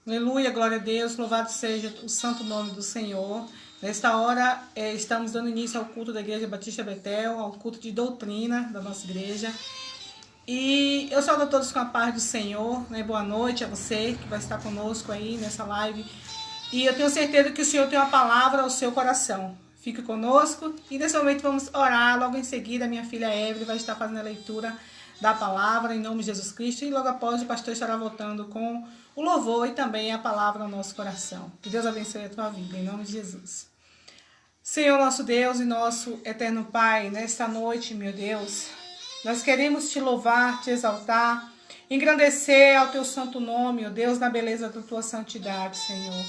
Aleluia, glória a Deus, louvado seja o santo nome do Senhor. Nesta hora, estamos dando início ao culto da Igreja Batista Betel, ao culto de doutrina da nossa igreja. E eu saúdo a todos com a paz do Senhor, né? Boa noite a você que vai estar conosco aí nessa live. E eu tenho certeza que o Senhor tem uma palavra ao seu coração. Fique conosco e nesse momento vamos orar. Logo em seguida, a minha filha Evelyn vai estar fazendo a leitura da palavra em nome de Jesus Cristo. E logo após, o pastor estará voltando com o louvor e também a palavra ao nosso coração. Que Deus abençoe a tua vida, em nome de Jesus. Senhor, nosso Deus e nosso eterno Pai, nesta noite, meu Deus, nós queremos te louvar, te exaltar, engrandecer ao teu santo nome, ó Deus, na beleza da tua santidade, Senhor.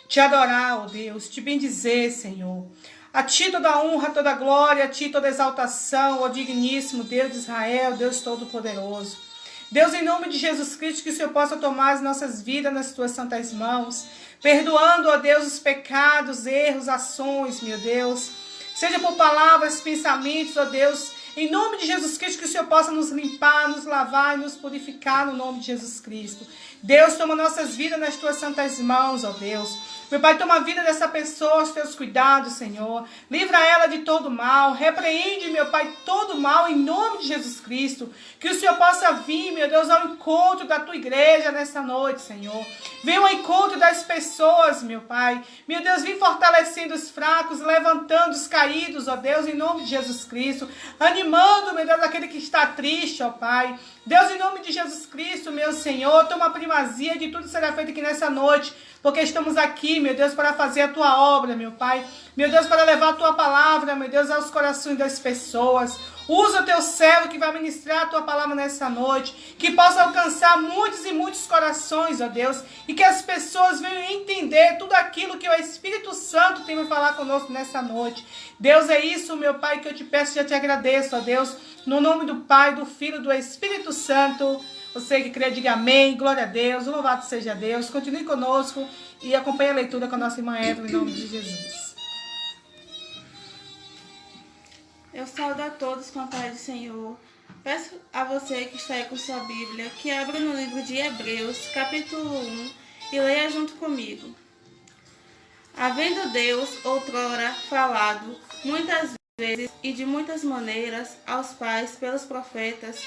Te adorar, ó Deus, te bendizer, Senhor. A ti toda a honra, toda a glória, a ti toda a exaltação, ó digníssimo Deus de Israel, Deus Todo-Poderoso. Deus, em nome de Jesus Cristo, que o Senhor possa tomar as nossas vidas nas tuas santas mãos, perdoando, ó Deus, os pecados, erros, ações, meu Deus. Seja por palavras, pensamentos, ó Deus, em nome de Jesus Cristo, que o Senhor possa nos limpar, nos lavar e nos purificar no nome de Jesus Cristo. Deus, toma nossas vidas nas tuas santas mãos, ó Deus. Meu Pai, toma a vida dessa pessoa, os teus cuidados, Senhor. Livra ela de todo mal. Repreende, meu Pai, todo mal em nome de Jesus Cristo. Que o Senhor possa vir, meu Deus, ao encontro da tua igreja nessa noite, Senhor. Venha ao encontro das pessoas, meu Pai. Meu Deus, vem fortalecendo os fracos, levantando os caídos, ó Deus, em nome de Jesus Cristo. Animando, meu Deus, aquele que está triste, ó Pai. Deus, em nome de Jesus Cristo, meu Senhor, toma a primazia de tudo será feito aqui nessa noite, porque estamos aqui, meu Deus, para fazer a tua obra, meu Pai. Meu Deus, para levar a tua palavra, meu Deus, aos corações das pessoas. Usa o teu servo que vai ministrar a tua palavra nessa noite, que possa alcançar muitos e muitos corações, ó Deus, e que as pessoas venham entender tudo aquilo que o Espírito Santo tem para falar conosco nessa noite. Deus, é isso, meu Pai, que eu te peço e já te agradeço, ó Deus, no nome do Pai, do Filho e do Espírito Santo. Você que crê, diga amém, glória a Deus, louvado seja Deus. Continue conosco e acompanhe a leitura com a nossa irmã Evelyn, em nome de Jesus. Eu saúdo a todos com a paz do Senhor. Peço a você que está aí com sua Bíblia, que abra no livro de Hebreus, capítulo 1, e leia junto comigo. Havendo Deus outrora falado muitas vezes e de muitas maneiras aos pais pelos profetas,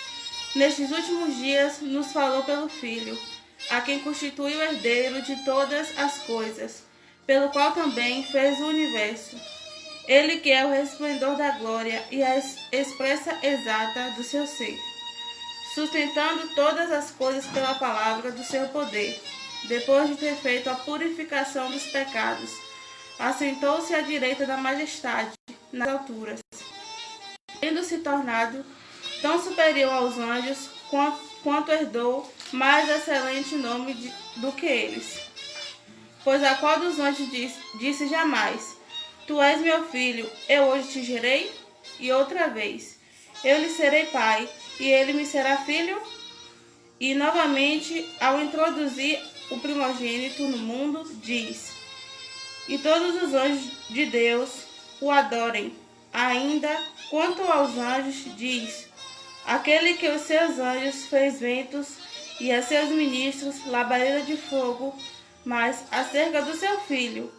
nestes últimos dias nos falou pelo Filho, a quem constitui o herdeiro de todas as coisas, pelo qual também fez o universo. Ele que é o resplendor da glória e a expressa exata do seu ser, sustentando todas as coisas pela palavra do seu poder. Depois de ter feito a purificação dos pecados, assentou-se à direita da majestade nas alturas, tendo se tornado tão superior aos anjos quanto herdou mais excelente nome do que eles. Pois a qual dos anjos disse jamais: Tu és meu filho, eu hoje te gerei? E outra vez: Eu lhe serei pai, e ele me será filho? E novamente, ao introduzir o primogênito no mundo, diz: E todos os anjos de Deus o adorem. Ainda, quanto aos anjos, diz: Aquele que os seus anjos fez ventos e a seus ministros labareda de fogo. Mas acerca do seu filho: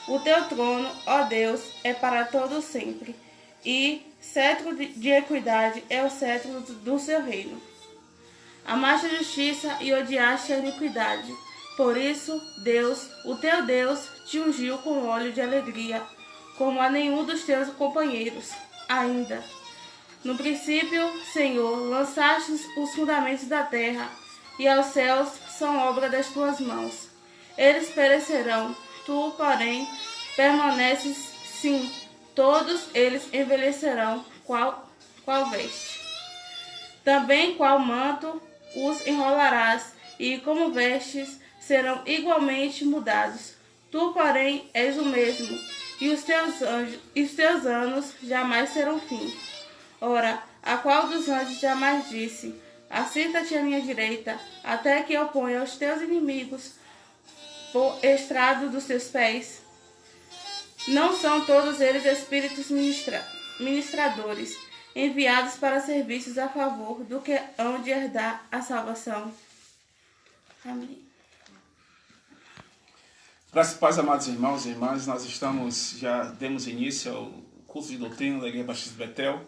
O teu trono, ó Deus, é para todo sempre, e cetro de equidade é o cetro do seu reino. Amaste a justiça e odiaste a iniquidade. Por isso, Deus, o teu Deus, te ungiu com óleo de alegria, como a nenhum dos teus companheiros. Ainda, no princípio, Senhor, lançaste os fundamentos da terra, e aos céus são obra das tuas mãos. Eles perecerão, tu, porém, permaneces, sim, todos eles envelhecerão, qual veste. Também qual manto os enrolarás, e como vestes serão igualmente mudados. Tu, porém, és o mesmo, e os teus anos jamais serão fim. Ora, a qual dos anjos jamais disse: Assenta-te à minha direita, até que eu ponha os teus inimigos por estrado dos teus pés? Não são todos eles espíritos ministradores, enviados para serviços a favor do que hão de herdar a salvação? Amém. Graças e paz, amados irmãos e irmãs, já demos início ao curso de doutrina da Igreja Batista Betel.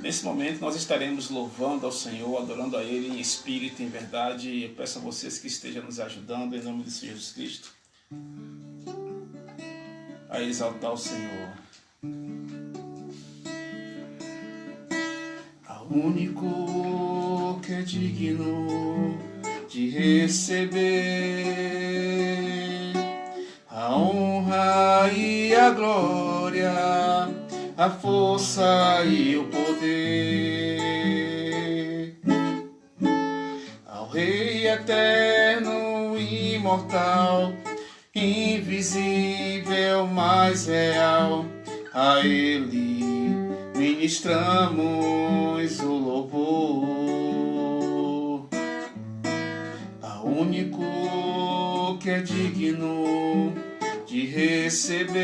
Nesse momento nós estaremos louvando ao Senhor, adorando a Ele em espírito e em verdade. E eu peço a vocês que estejam nos ajudando em nome de Jesus Cristo a exaltar o Senhor. Ao único que é digno de receber a honra e a glória, a força e o poder, ao Rei eterno, imortal, invisível, mas real, a Ele ministramos o louvor. Ao único que é digno de receber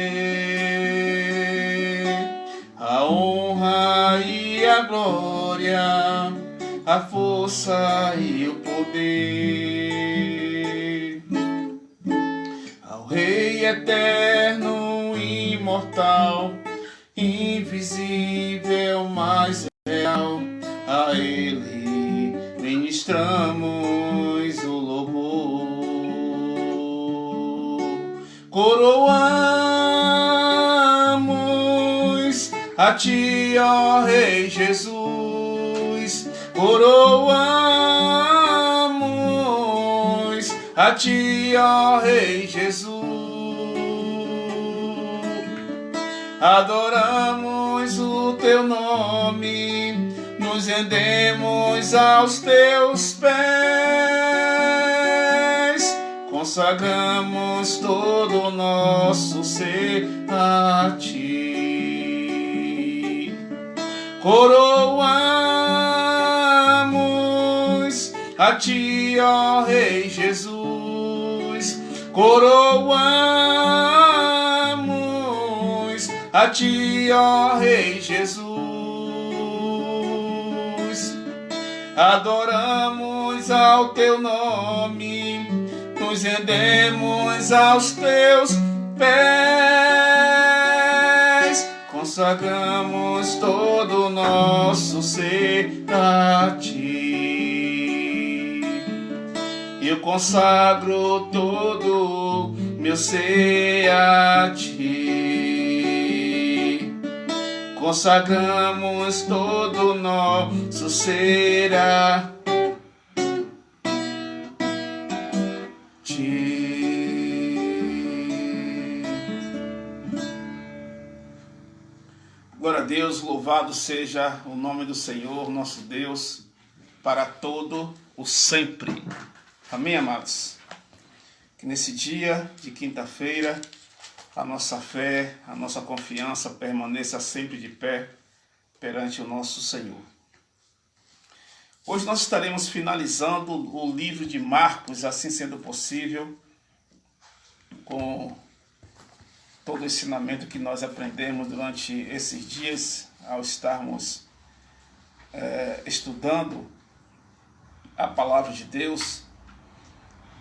a honra e a glória, a força e o poder, ao Rei eterno, imortal, invisível, mas real, a Ele ministramos o louvor. Coroamos a Ti, ó Rei Jesus, coroamos a Ti, ó Rei Jesus, adoramos o Teu nome, nos rendemos aos Teus pés, consagramos todo o nosso ser a Ti. Coroamos a Ti, ó Rei Jesus, coroamos a Ti, ó Rei Jesus, adoramos ao Teu nome, nos rendemos aos Teus pés, consagramos todo o nosso ser a Ti. Eu consagro todo meu ser a Ti. Consagramos todo o nosso ser a Ti. Glória a Deus, louvado seja o nome do Senhor, nosso Deus, para todo o sempre. Amém, amados? Que nesse dia de quinta-feira, a nossa fé, a nossa confiança permaneça sempre de pé perante o nosso Senhor. Hoje nós estaremos finalizando o livro de Marcos, assim sendo possível, com todo o ensinamento que nós aprendemos durante esses dias, ao estarmos estudando a palavra de Deus,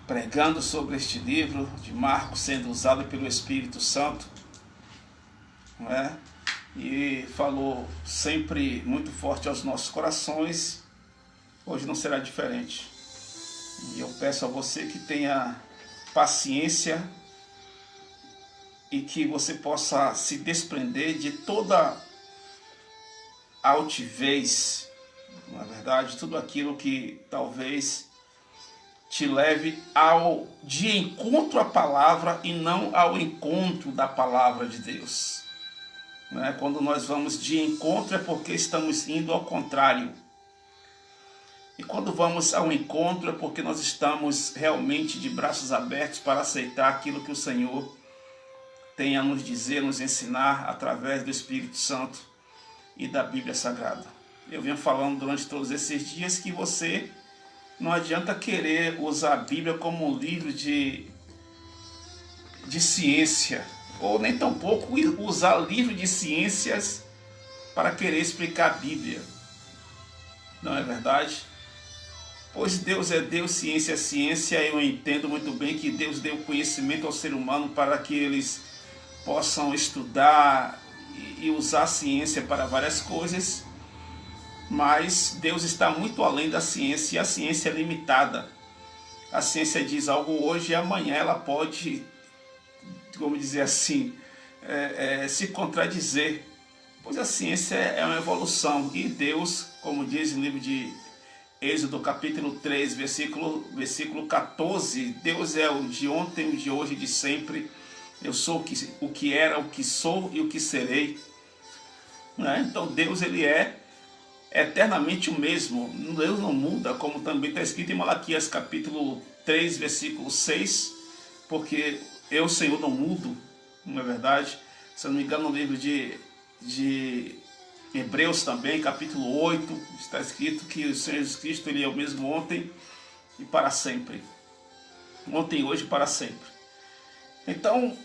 pregando sobre este livro de Marcos, sendo usado pelo Espírito Santo, não é? E falou sempre muito forte aos nossos corações. Hoje não será diferente. E eu peço a você que tenha paciência e que você possa se desprender de toda altivez, não é verdade? Tudo aquilo que talvez te leve de encontro à palavra e não ao encontro da palavra de Deus. Não é? Quando nós vamos de encontro é porque estamos indo ao contrário. E quando vamos ao encontro é porque nós estamos realmente de braços abertos para aceitar aquilo que o Senhor tem a nos dizer, nos ensinar através do Espírito Santo e da Bíblia Sagrada. Eu venho falando durante todos esses dias que você não adianta querer usar a Bíblia como um livro de ciência, ou nem tampouco usar livro de ciências para querer explicar a Bíblia. Não é verdade? Pois Deus é Deus, ciência é ciência. Eu entendo muito bem que Deus deu conhecimento ao ser humano para que eles possam estudar e usar a ciência para várias coisas. Mas Deus está muito além da ciência e a ciência é limitada. A ciência diz algo hoje e amanhã ela pode, como dizer assim, se contradizer. Pois a ciência é uma evolução e Deus, como diz no livro de Êxodo capítulo 3, versículo 14, Deus é o de ontem, o de hoje e de sempre. Eu sou o que era, o que sou e o que serei. Então Deus, ele é eternamente o mesmo. Deus não muda, como também está escrito em Malaquias capítulo 3, versículo 6, porque eu, Senhor, não mudo, não é verdade? Se eu não me engano, no livro de Hebreus também, capítulo 8, está escrito que o Senhor Jesus Cristo, ele é o mesmo ontem e para sempre. Ontem, hoje e para sempre. Então,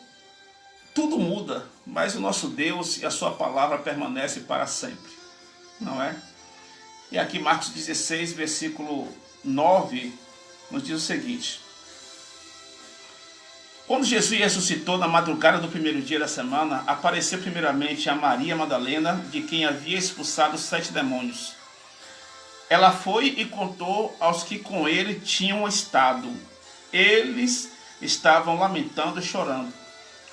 tudo muda, mas o nosso Deus e a sua palavra permanecem para sempre, não é? E aqui Marcos 16, versículo 9, nos diz o seguinte: quando Jesus ressuscitou na madrugada do primeiro dia da semana, apareceu primeiramente a Maria Madalena, de quem havia expulsado 7 demônios. Ela foi e contou aos que com ele tinham estado. Eles estavam lamentando e chorando.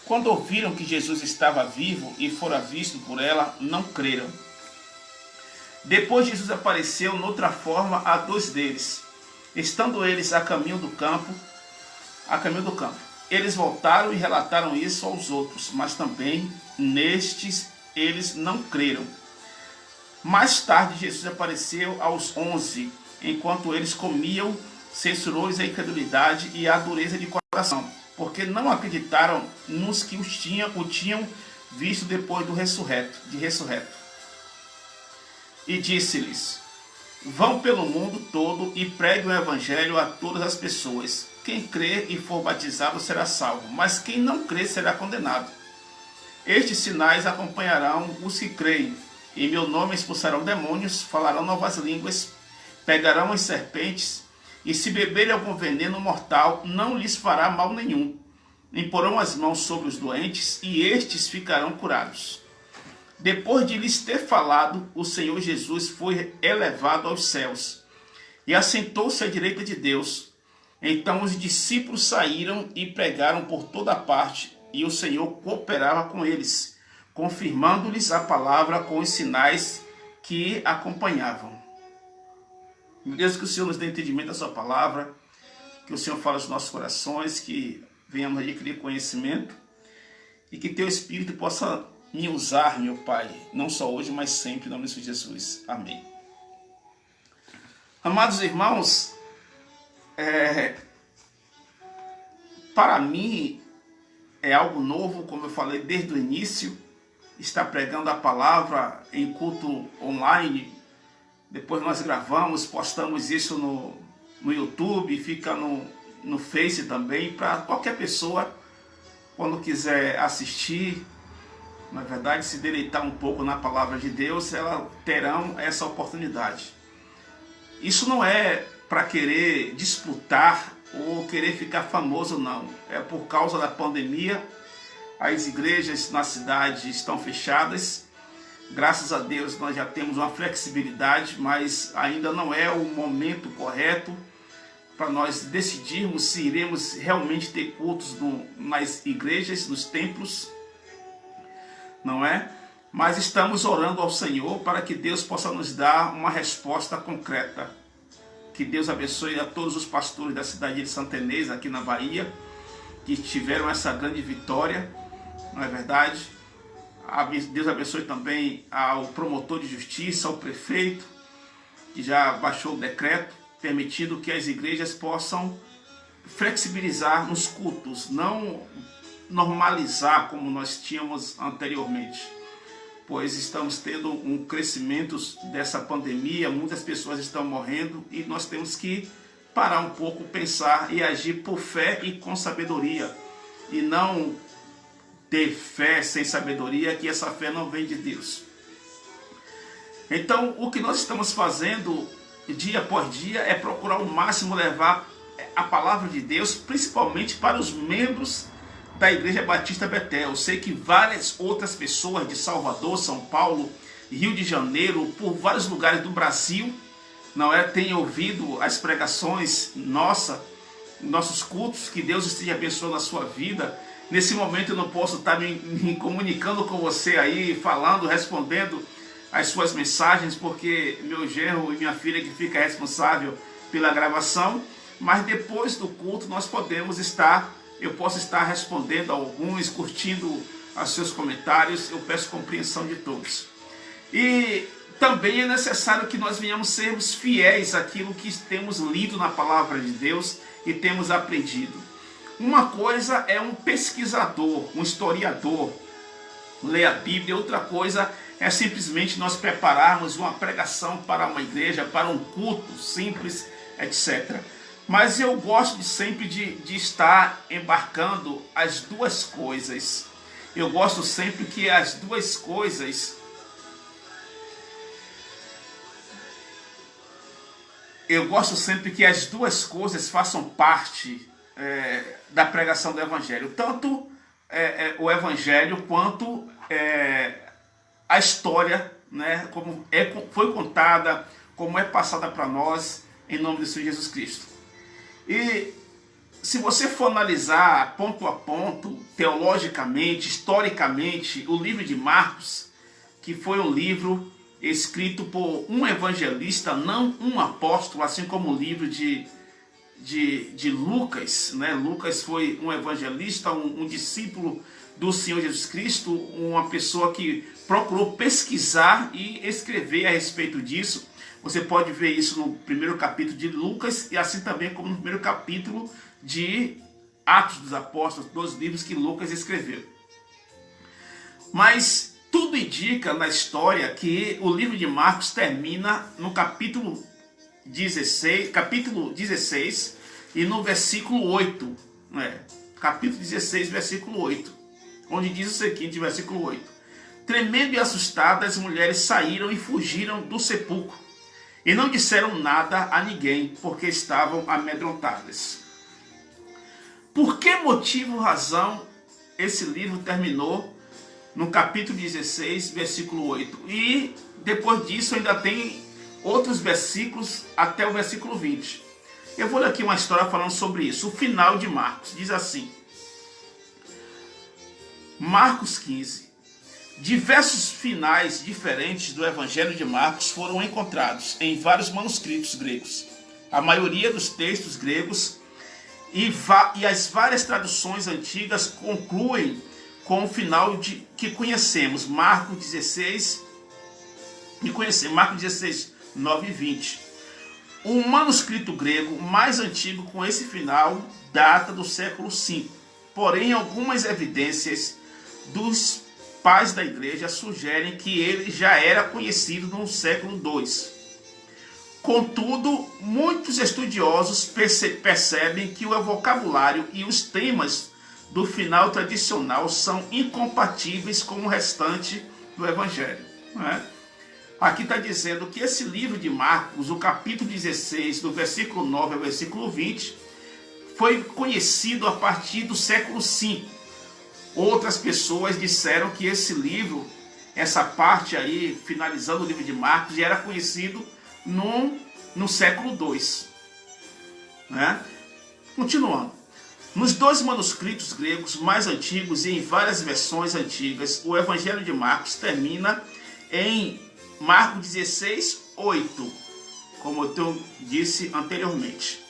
Quando ouviram que Jesus estava vivo e fora visto por ela, não creram. Depois Jesus apareceu noutra forma a 2 deles, estando eles a caminho do campo. Eles voltaram e relataram isso aos outros, mas também nestes eles não creram. Mais tarde Jesus apareceu aos 11, enquanto eles comiam, censurou-lhes a incredulidade e a dureza de coração, porque não acreditaram nos que o tinham visto depois de ressurreto. E disse-lhes: vão pelo mundo todo e preguem o evangelho a todas as pessoas. Quem crer e for batizado será salvo, mas quem não crer será condenado. Estes sinais acompanharão os que creem. Em meu nome expulsarão demônios, falarão novas línguas, pegarão as serpentes, e se beberem algum veneno mortal, não lhes fará mal nenhum. Imporão as mãos sobre os doentes, e estes ficarão curados. Depois de lhes ter falado, o Senhor Jesus foi elevado aos céus e assentou-se à direita de Deus. Então os discípulos saíram e pregaram por toda parte, e o Senhor cooperava com eles, confirmando-lhes a palavra com os sinais que acompanhavam. Deus, que o Senhor nos dê entendimento da sua palavra, que o Senhor fale aos nossos corações, que venhamos adquirir conhecimento e que teu Espírito possa me usar, meu Pai, não só hoje, mas sempre, em nome de Jesus. Amém. Amados irmãos, para mim é algo novo, como eu falei desde o início, estar pregando a palavra em culto online. Depois nós gravamos, postamos isso no YouTube, fica no Face também, para qualquer pessoa, quando quiser assistir, na verdade, se deleitar um pouco na palavra de Deus, elas terão essa oportunidade. Isso não é para querer disputar ou querer ficar famoso, não. É por causa da pandemia, as igrejas na cidade estão fechadas. Graças a Deus nós já temos uma flexibilidade, mas ainda não é o momento correto para nós decidirmos se iremos realmente ter cultos nas igrejas, nos templos, não é? Mas estamos orando ao Senhor para que Deus possa nos dar uma resposta concreta. Que Deus abençoe a todos os pastores da cidade de Santa Inês, aqui na Bahia, que tiveram essa grande vitória, não é verdade? Deus abençoe também ao promotor de justiça, ao prefeito, que já baixou o decreto, permitindo que as igrejas possam flexibilizar nos cultos, não normalizar como nós tínhamos anteriormente, pois estamos tendo um crescimento dessa pandemia, muitas pessoas estão morrendo e nós temos que parar um pouco, pensar e agir por fé e com sabedoria, e não ter fé sem sabedoria, que essa fé não vem de Deus. Então, o que nós estamos fazendo dia após dia, é procurar ao máximo levar a palavra de Deus, principalmente para os membros da Igreja Batista Betel. Eu sei que várias outras pessoas de Salvador, São Paulo, Rio de Janeiro, por vários lugares do Brasil, não é, têm ouvido as pregações nossos cultos. Que Deus esteja abençoando a sua vida. Nesse momento eu não posso estar me comunicando com você aí, falando, respondendo as suas mensagens, porque meu genro e minha filha que fica responsável pela gravação, mas depois do culto eu posso estar respondendo a alguns, curtindo os seus comentários. Eu peço compreensão de todos. E também é necessário que nós venhamos sermos fiéis àquilo que temos lido na palavra de Deus e temos aprendido. Uma coisa é um pesquisador, um historiador, ler a Bíblia. Outra coisa é simplesmente nós prepararmos uma pregação para uma igreja, para um culto simples, etc. Mas eu gosto sempre de estar embarcando as duas coisas. Eu gosto sempre que as duas coisas... Eu gosto sempre que as duas coisas façam parte da pregação do Evangelho. Tanto o Evangelho quanto a história, né, como foi contada, como é passada para nós, em nome do Senhor Jesus Cristo. E se você for analisar ponto a ponto, teologicamente, historicamente, o livro de Marcos, que foi um livro escrito por um evangelista, não um apóstolo, assim como o livro de Lucas, né? Lucas foi um evangelista, um discípulo do Senhor Jesus Cristo, uma pessoa que procurou pesquisar e escrever a respeito disso. Você pode ver isso no primeiro capítulo de Lucas e assim também como no primeiro capítulo de Atos dos Apóstolos, dos livros que Lucas escreveu. Mas tudo indica na história que o livro de Marcos termina no capítulo 16 e no versículo 8. Capítulo 16, versículo 8. Onde diz o seguinte, versículo 8. Tremendo e assustadas, as mulheres saíram e fugiram do sepulcro. E não disseram nada a ninguém, porque estavam amedrontadas. Por que motivo ou razão esse livro terminou no capítulo 16, versículo 8? E depois disso ainda tem outros versículos até o versículo 20. Eu vou ler aqui uma história falando sobre isso. O final de Marcos diz assim. Marcos 15. Diversos finais diferentes do Evangelho de Marcos foram encontrados em vários manuscritos gregos. A maioria dos textos gregos e as várias traduções antigas concluem com o final que conhecemos, Marcos 16, 9 e 20. O manuscrito grego mais antigo com esse final data do século V. Porém, algumas evidências dos pais da igreja sugerem que ele já era conhecido no século II. Contudo, muitos estudiosos percebem que o vocabulário e os temas do final tradicional são incompatíveis com o restante do Evangelho. Aqui está dizendo que esse livro de Marcos, o capítulo 16, do versículo 9 ao versículo 20, foi conhecido a partir do século V. Outras pessoas disseram que esse livro, essa parte aí, finalizando o livro de Marcos, já era conhecido no século II. Continuando. Nos dois manuscritos gregos mais antigos e em várias versões antigas, o Evangelho de Marcos termina em Marcos 16, 8, como eu disse anteriormente.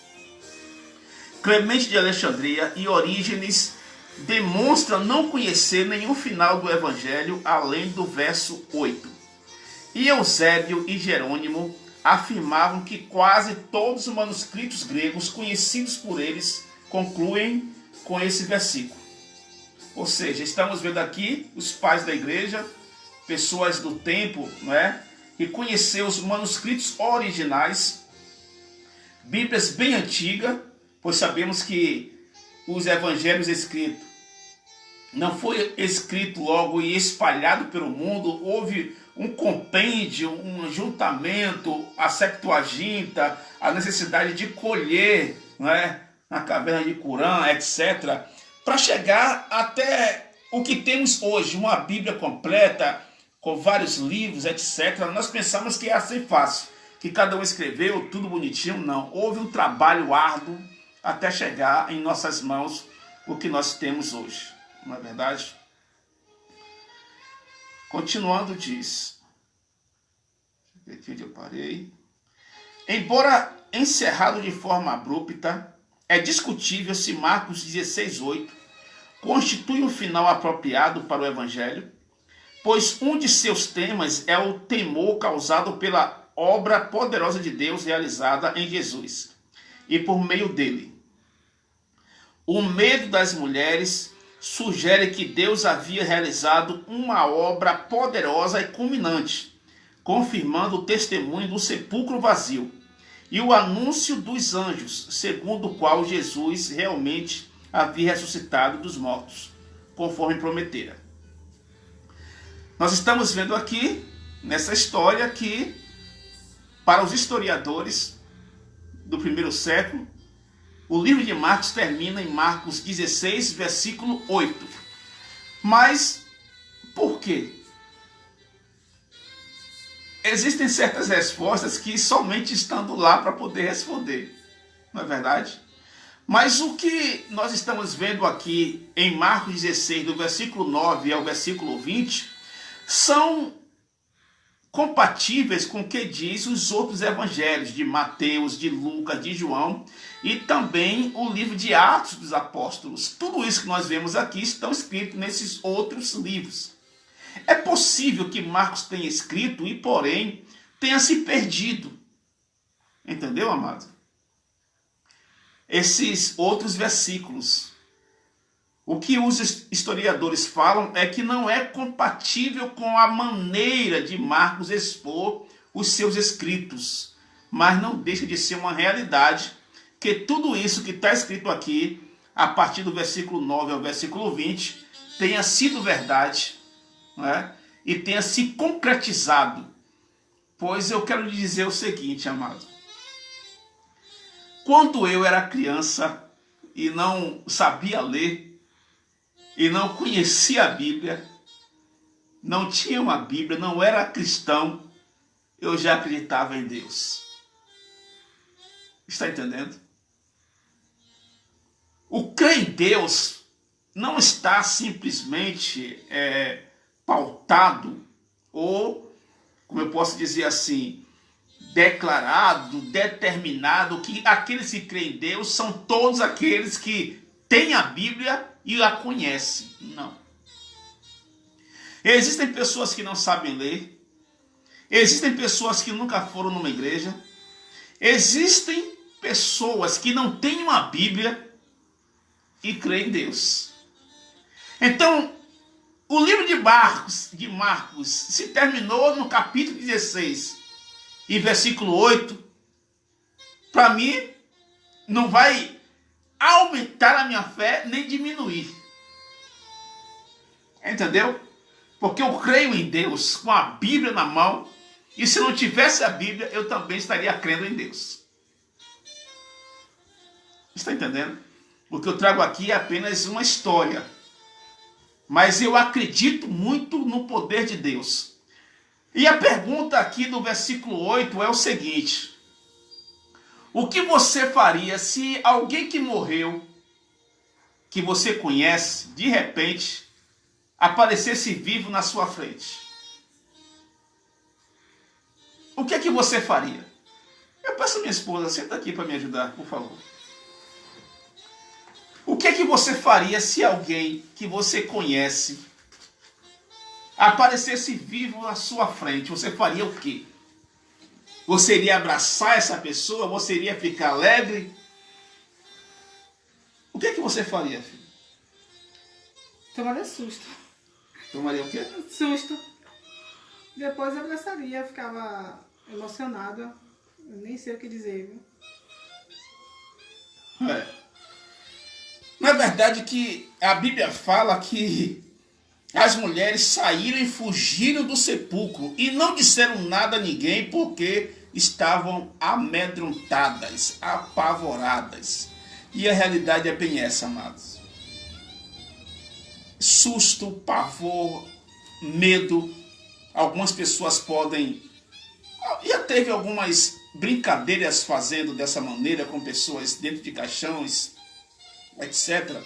Clemente de Alexandria e Orígenes demonstram não conhecer nenhum final do Evangelho além do verso 8. E Eusébio e Jerônimo afirmavam que quase todos os manuscritos gregos conhecidos por eles concluem com esse versículo. Ou seja, estamos vendo aqui os pais da igreja, pessoas do tempo, que conheceram os manuscritos originais, Bíblias bem antigas, pois sabemos que os evangelhos escritos não foi escrito logo e espalhado pelo mundo. Houve um compêndio, um ajuntamento, a Septuaginta, a necessidade de colher, né, na caverna de Qumran, etc., para chegar até o que temos hoje, uma Bíblia completa, com vários livros, etc. Nós pensamos que ia ser fácil, que cada um escreveu tudo bonitinho. Não, houve um trabalho árduo até chegar em nossas mãos o que nós temos hoje, não é verdade? Continuando, diz, aqui onde eu parei, embora encerrado de forma abrupta, é discutível se Marcos 16:8 constitui um final apropriado para o Evangelho, pois um de seus temas é o temor causado pela obra poderosa de Deus realizada em Jesus e por meio dele. O medo das mulheres sugere que Deus havia realizado uma obra poderosa e culminante, confirmando o testemunho do sepulcro vazio e o anúncio dos anjos, segundo o qual Jesus realmente havia ressuscitado dos mortos, conforme prometera. Nós estamos vendo aqui, nessa história, que para os historiadores do primeiro século, o livro de Marcos termina em Marcos 16, versículo 8. Mas, por quê? Existem certas respostas que somente estando lá para poder responder, não é verdade? Mas o que nós estamos vendo aqui em Marcos 16, do versículo 9 ao versículo 20, são compatíveis com o que diz os outros evangelhos, de Mateus, de Lucas, de João, e também o livro de Atos dos Apóstolos. Tudo isso que nós vemos aqui estão escritos nesses outros livros. É possível que Marcos tenha escrito e, porém, tenha se perdido. Entendeu, amado? Esses outros versículos. O que os historiadores falam é que não é compatível com a maneira de Marcos expor os seus escritos, mas não deixa de ser uma realidade que tudo isso que está escrito aqui, a partir do versículo 9 ao versículo 20, tenha sido verdade, né? E tenha se concretizado. Pois eu quero lhe dizer o seguinte, amado. Quando eu era criança e não sabia ler, e não conhecia a Bíblia, não tinha uma Bíblia, não era cristão, eu já acreditava em Deus. Está entendendo? O crer em Deus não está simplesmente pautado ou, como eu posso dizer assim, declarado, determinado, que aqueles que creem em Deus são todos aqueles que têm a Bíblia e a conhecem. Não. Existem pessoas que não sabem ler, existem pessoas que nunca foram numa igreja, existem pessoas que não têm uma Bíblia e creem em Deus. Então, o livro de Marcos se terminou no capítulo 16 e versículo 8. Para mim, não vai aumentar a minha fé nem diminuir. Entendeu? Porque eu creio em Deus com a Bíblia na mão, e se não tivesse a Bíblia, eu também estaria crendo em Deus. Está entendendo? O que eu trago aqui é apenas uma história. Mas eu acredito muito no poder de Deus. E a pergunta aqui do versículo 8 é o seguinte: o que você faria se alguém que morreu, que você conhece, de repente, aparecesse vivo na sua frente? O que é que você faria? Eu peço a minha esposa, senta aqui para me ajudar, por favor. O que é que você faria se alguém que você conhece aparecesse vivo na sua frente? Você faria o quê? Você iria abraçar essa pessoa? Você iria ficar alegre? O que é que você faria, filho? Tomaria susto. Tomaria o quê? Susto. Depois eu abraçaria, ficava emocionada. Eu nem sei o que dizer, viu? Na verdade que a Bíblia fala que as mulheres saíram e fugiram do sepulcro e não disseram nada a ninguém porque estavam amedrontadas, apavoradas. E a realidade é bem essa, amados. Susto, pavor, medo. Algumas pessoas podem... Já teve algumas brincadeiras fazendo dessa maneira com pessoas dentro de caixões, etc.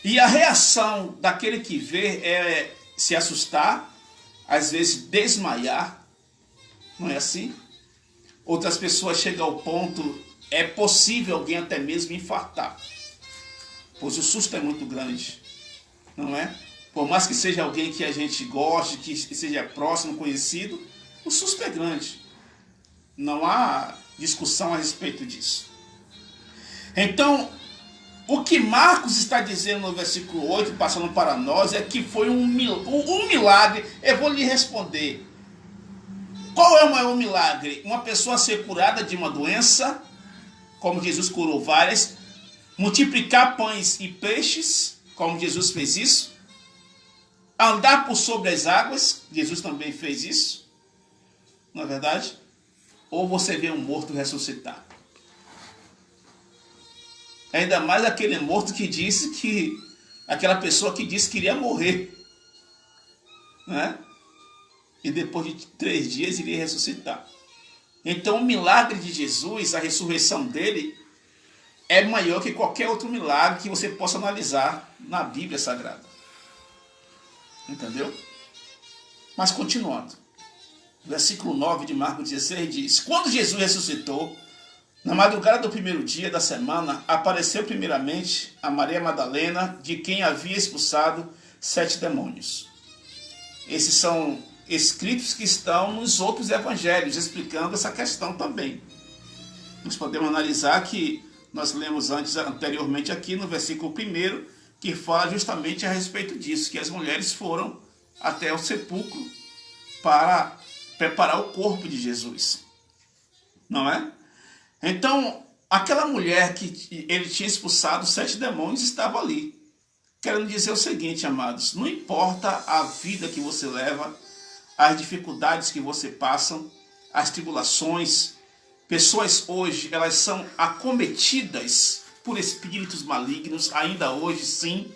E a reação daquele que vê é se assustar, às vezes desmaiar, não é assim? Outras pessoas chegam ao ponto, é possível alguém até mesmo infartar, pois o susto é muito grande, não é? Por mais que seja alguém que a gente goste, que seja próximo, conhecido, o susto é grande. Não há discussão a respeito disso. Então, o que Marcos está dizendo no versículo 8, passando para nós, é que foi um milagre. Eu vou lhe responder. Qual é o maior milagre? Uma pessoa ser curada de uma doença, como Jesus curou várias, multiplicar pães e peixes, como Jesus fez isso, andar por sobre as águas, Jesus também fez isso, não é verdade? Ou você vê um morto ressuscitar. Ainda mais aquele morto que disse que... aquela pessoa que disse que iria morrer. Né? E depois de 3 dias iria ressuscitar. Então o milagre de Jesus, a ressurreição dele, é maior que qualquer outro milagre que você possa analisar na Bíblia Sagrada. Entendeu? Mas continuando. Versículo 9 de Marcos 16 diz: quando Jesus ressuscitou, na madrugada do primeiro dia da semana, apareceu primeiramente a Maria Madalena, de quem havia expulsado 7 demônios. Esses são escritos que estão nos outros evangelhos, explicando essa questão também. Nós podemos analisar que nós lemos anteriormente aqui no versículo 1, que fala justamente a respeito disso, que as mulheres foram até o sepulcro para preparar o corpo de Jesus. Não é? Então, aquela mulher que ele tinha expulsado 7 demônios estava ali. Querendo dizer o seguinte, amados, não importa a vida que você leva, as dificuldades que você passa, as tribulações, pessoas hoje, elas são acometidas por espíritos malignos, ainda hoje sim.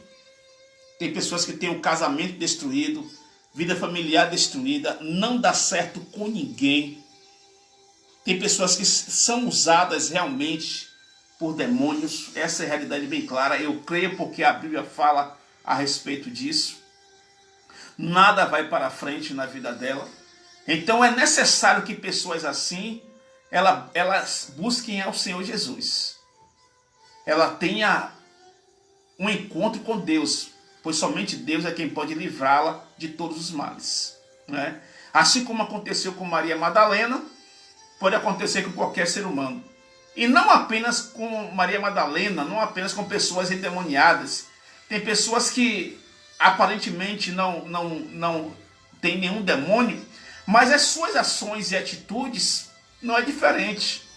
Tem pessoas que têm o casamento destruído, vida familiar destruída, não dá certo com ninguém. Tem pessoas que são usadas realmente por demônios. Essa é a realidade bem clara. Eu creio porque a Bíblia fala a respeito disso. Nada vai para frente na vida dela. Então é necessário que pessoas assim, elas busquem ao Senhor Jesus. Ela tenha um encontro com Deus, pois somente Deus é quem pode livrá-la de todos os males. Né? Assim como aconteceu com Maria Madalena, pode acontecer com qualquer ser humano. E não apenas com Maria Madalena, não apenas com pessoas endemoniadas. Tem pessoas que aparentemente não tem nenhum demônio, mas as suas ações e atitudes não é diferente.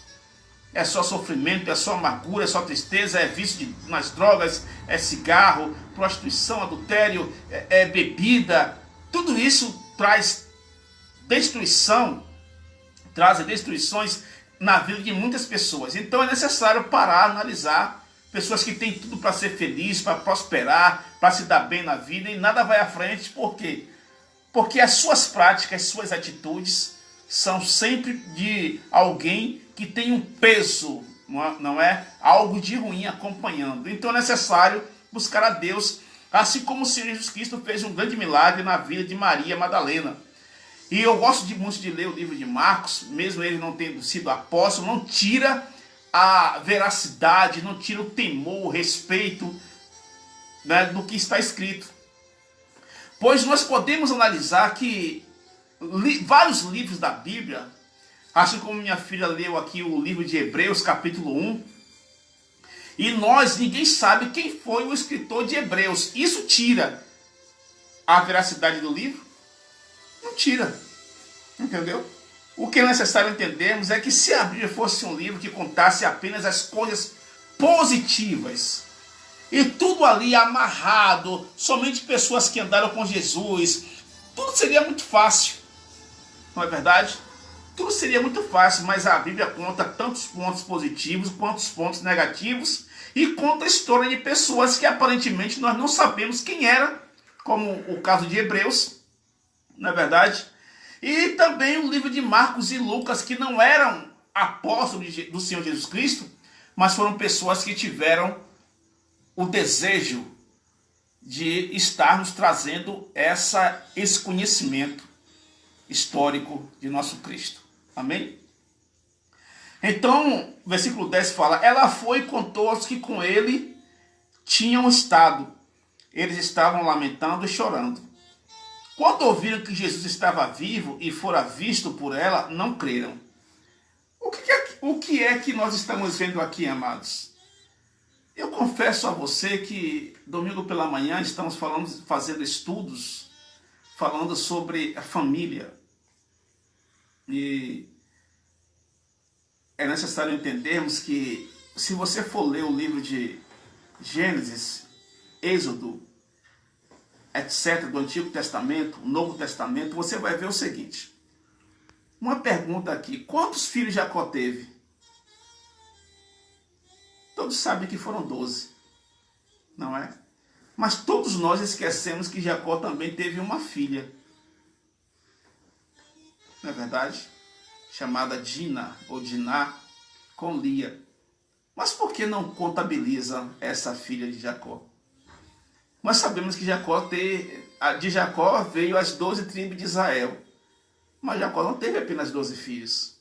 É só sofrimento, é só amargura, é só tristeza, é vício nas drogas, é cigarro, prostituição, adultério, é bebida. Tudo isso traz destruição, traz destruições na vida de muitas pessoas. Então é necessário parar, analisar pessoas que têm tudo para ser feliz, para prosperar, para se dar bem na vida e nada vai à frente. Por quê? Porque as suas práticas, as suas atitudes são sempre de alguém que tem um peso, não é? Algo de ruim acompanhando. Então é necessário buscar a Deus, assim como o Senhor Jesus Cristo fez um grande milagre na vida de Maria Madalena. E eu gosto muito de ler o livro de Marcos, mesmo ele não tendo sido apóstolo, não tira a veracidade, não tira o temor, o respeito, né, do que está escrito. Pois nós podemos analisar que vários livros da Bíblia, assim como minha filha leu aqui o livro de Hebreus, capítulo 1, e ninguém sabe quem foi o escritor de Hebreus. Isso tira a veracidade do livro? Não tira. Entendeu? O que é necessário entendermos é que se a Bíblia fosse um livro que contasse apenas as coisas positivas, e tudo ali amarrado, somente pessoas que andaram com Jesus, tudo seria muito fácil, não é verdade? Tudo seria muito fácil, mas a Bíblia conta tantos pontos positivos quanto os pontos negativos e conta a história de pessoas que aparentemente nós não sabemos quem era, como o caso de Hebreus, não é verdade? E também o livro de Marcos e Lucas, que não eram apóstolos do Senhor Jesus Cristo, mas foram pessoas que tiveram o desejo de estar nos trazendo esse conhecimento histórico de nosso Cristo. Amém? Então, versículo 10 fala: ela foi e contou aos que com ele tinham estado. Eles estavam lamentando e chorando. Quando ouviram que Jesus estava vivo e fora visto por ela, não creram. O que é que nós estamos vendo aqui, amados? Eu confesso a você que domingo pela manhã estamos fazendo estudos, falando sobre a família. E é necessário entendermos que, se você for ler o livro de Gênesis, Êxodo, etc., do Antigo Testamento, Novo Testamento, você vai ver o seguinte. Uma pergunta aqui: quantos filhos Jacó teve? Todos sabem que foram 12, não é? Mas todos nós esquecemos que Jacó também teve uma filha, não é verdade? Chamada Dina, ou Diná, com Lia. Mas por que não contabiliza essa filha de Jacó? Nós sabemos que de Jacó veio as 12 tribos de Israel. Mas Jacó não teve apenas 12 filhos.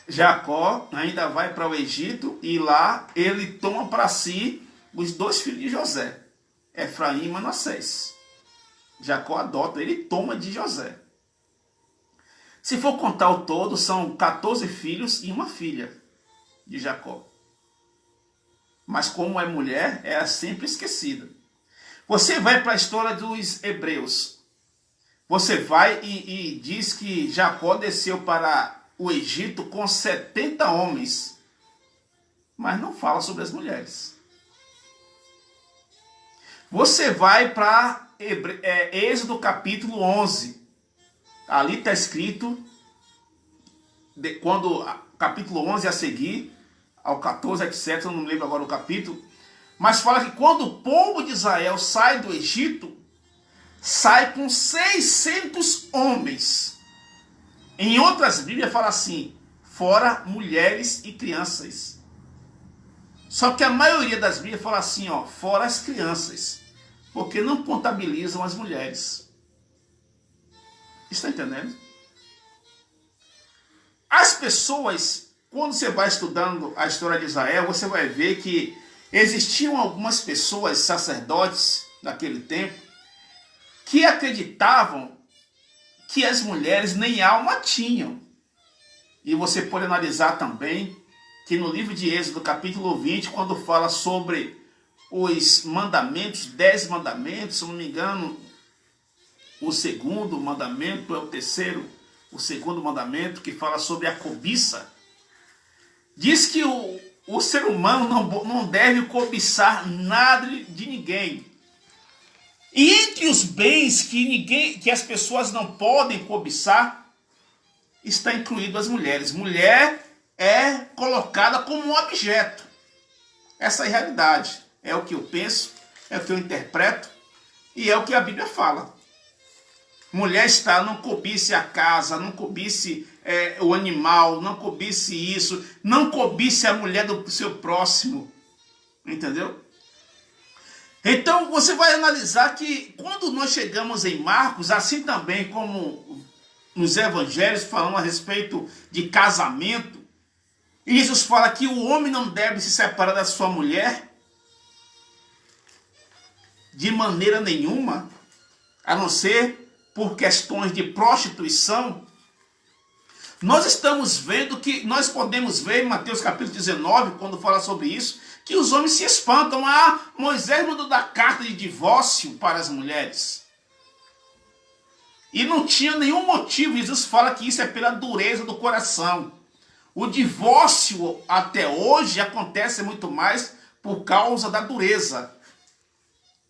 Jacó ainda vai para o Egito e lá ele toma para si os 2 filhos de José, Efraim e Manassés. Jacó adota, ele toma de José. Se for contar o todo, são 14 filhos e uma filha de Jacó. Mas como é mulher, é sempre esquecida. Você vai para a história dos Hebreus. Você vai e diz que Jacó desceu para o Egito com 70 homens. Mas não fala sobre as mulheres. Você vai para Êxodo capítulo 11. Ali está escrito, capítulo 11 a seguir, ao 14, etc., eu não me lembro agora o capítulo, mas fala que quando o povo de Israel sai do Egito, sai com 600 homens. Em outras Bíblias fala assim, fora mulheres e crianças. Só que a maioria das Bíblias fala assim, fora as crianças, porque não contabilizam as mulheres. Está entendendo? As pessoas, quando você vai estudando a história de Israel, você vai ver que existiam algumas pessoas, sacerdotes naquele tempo, que acreditavam que as mulheres nem alma tinham. E você pode analisar também que no livro de Êxodo, capítulo 20, quando fala sobre os mandamentos, 10 mandamentos, se não me engano, o segundo mandamento é o segundo mandamento, que fala sobre a cobiça. Diz que o ser humano não deve cobiçar nada de ninguém. E entre os bens que as pessoas não podem cobiçar, está incluído as mulheres. Mulher é colocada como um objeto. Essa é a realidade. É o que eu penso, é o que eu interpreto e é o que a Bíblia fala. Mulher não cobice a casa, não cobice o animal, não cobice isso, não cobice a mulher do seu próximo. Entendeu? Então você vai analisar que quando nós chegamos em Marcos, assim também como nos evangelhos falando a respeito de casamento, e Jesus fala que o homem não deve se separar da sua mulher de maneira nenhuma, a não ser por questões de prostituição. Nós estamos vendo que, nós podemos ver em Mateus capítulo 19, quando fala sobre isso, que os homens se espantam. Moisés mandou dar carta de divórcio para as mulheres. E não tinha nenhum motivo. Jesus fala que isso é pela dureza do coração. O divórcio até hoje acontece muito mais por causa da dureza.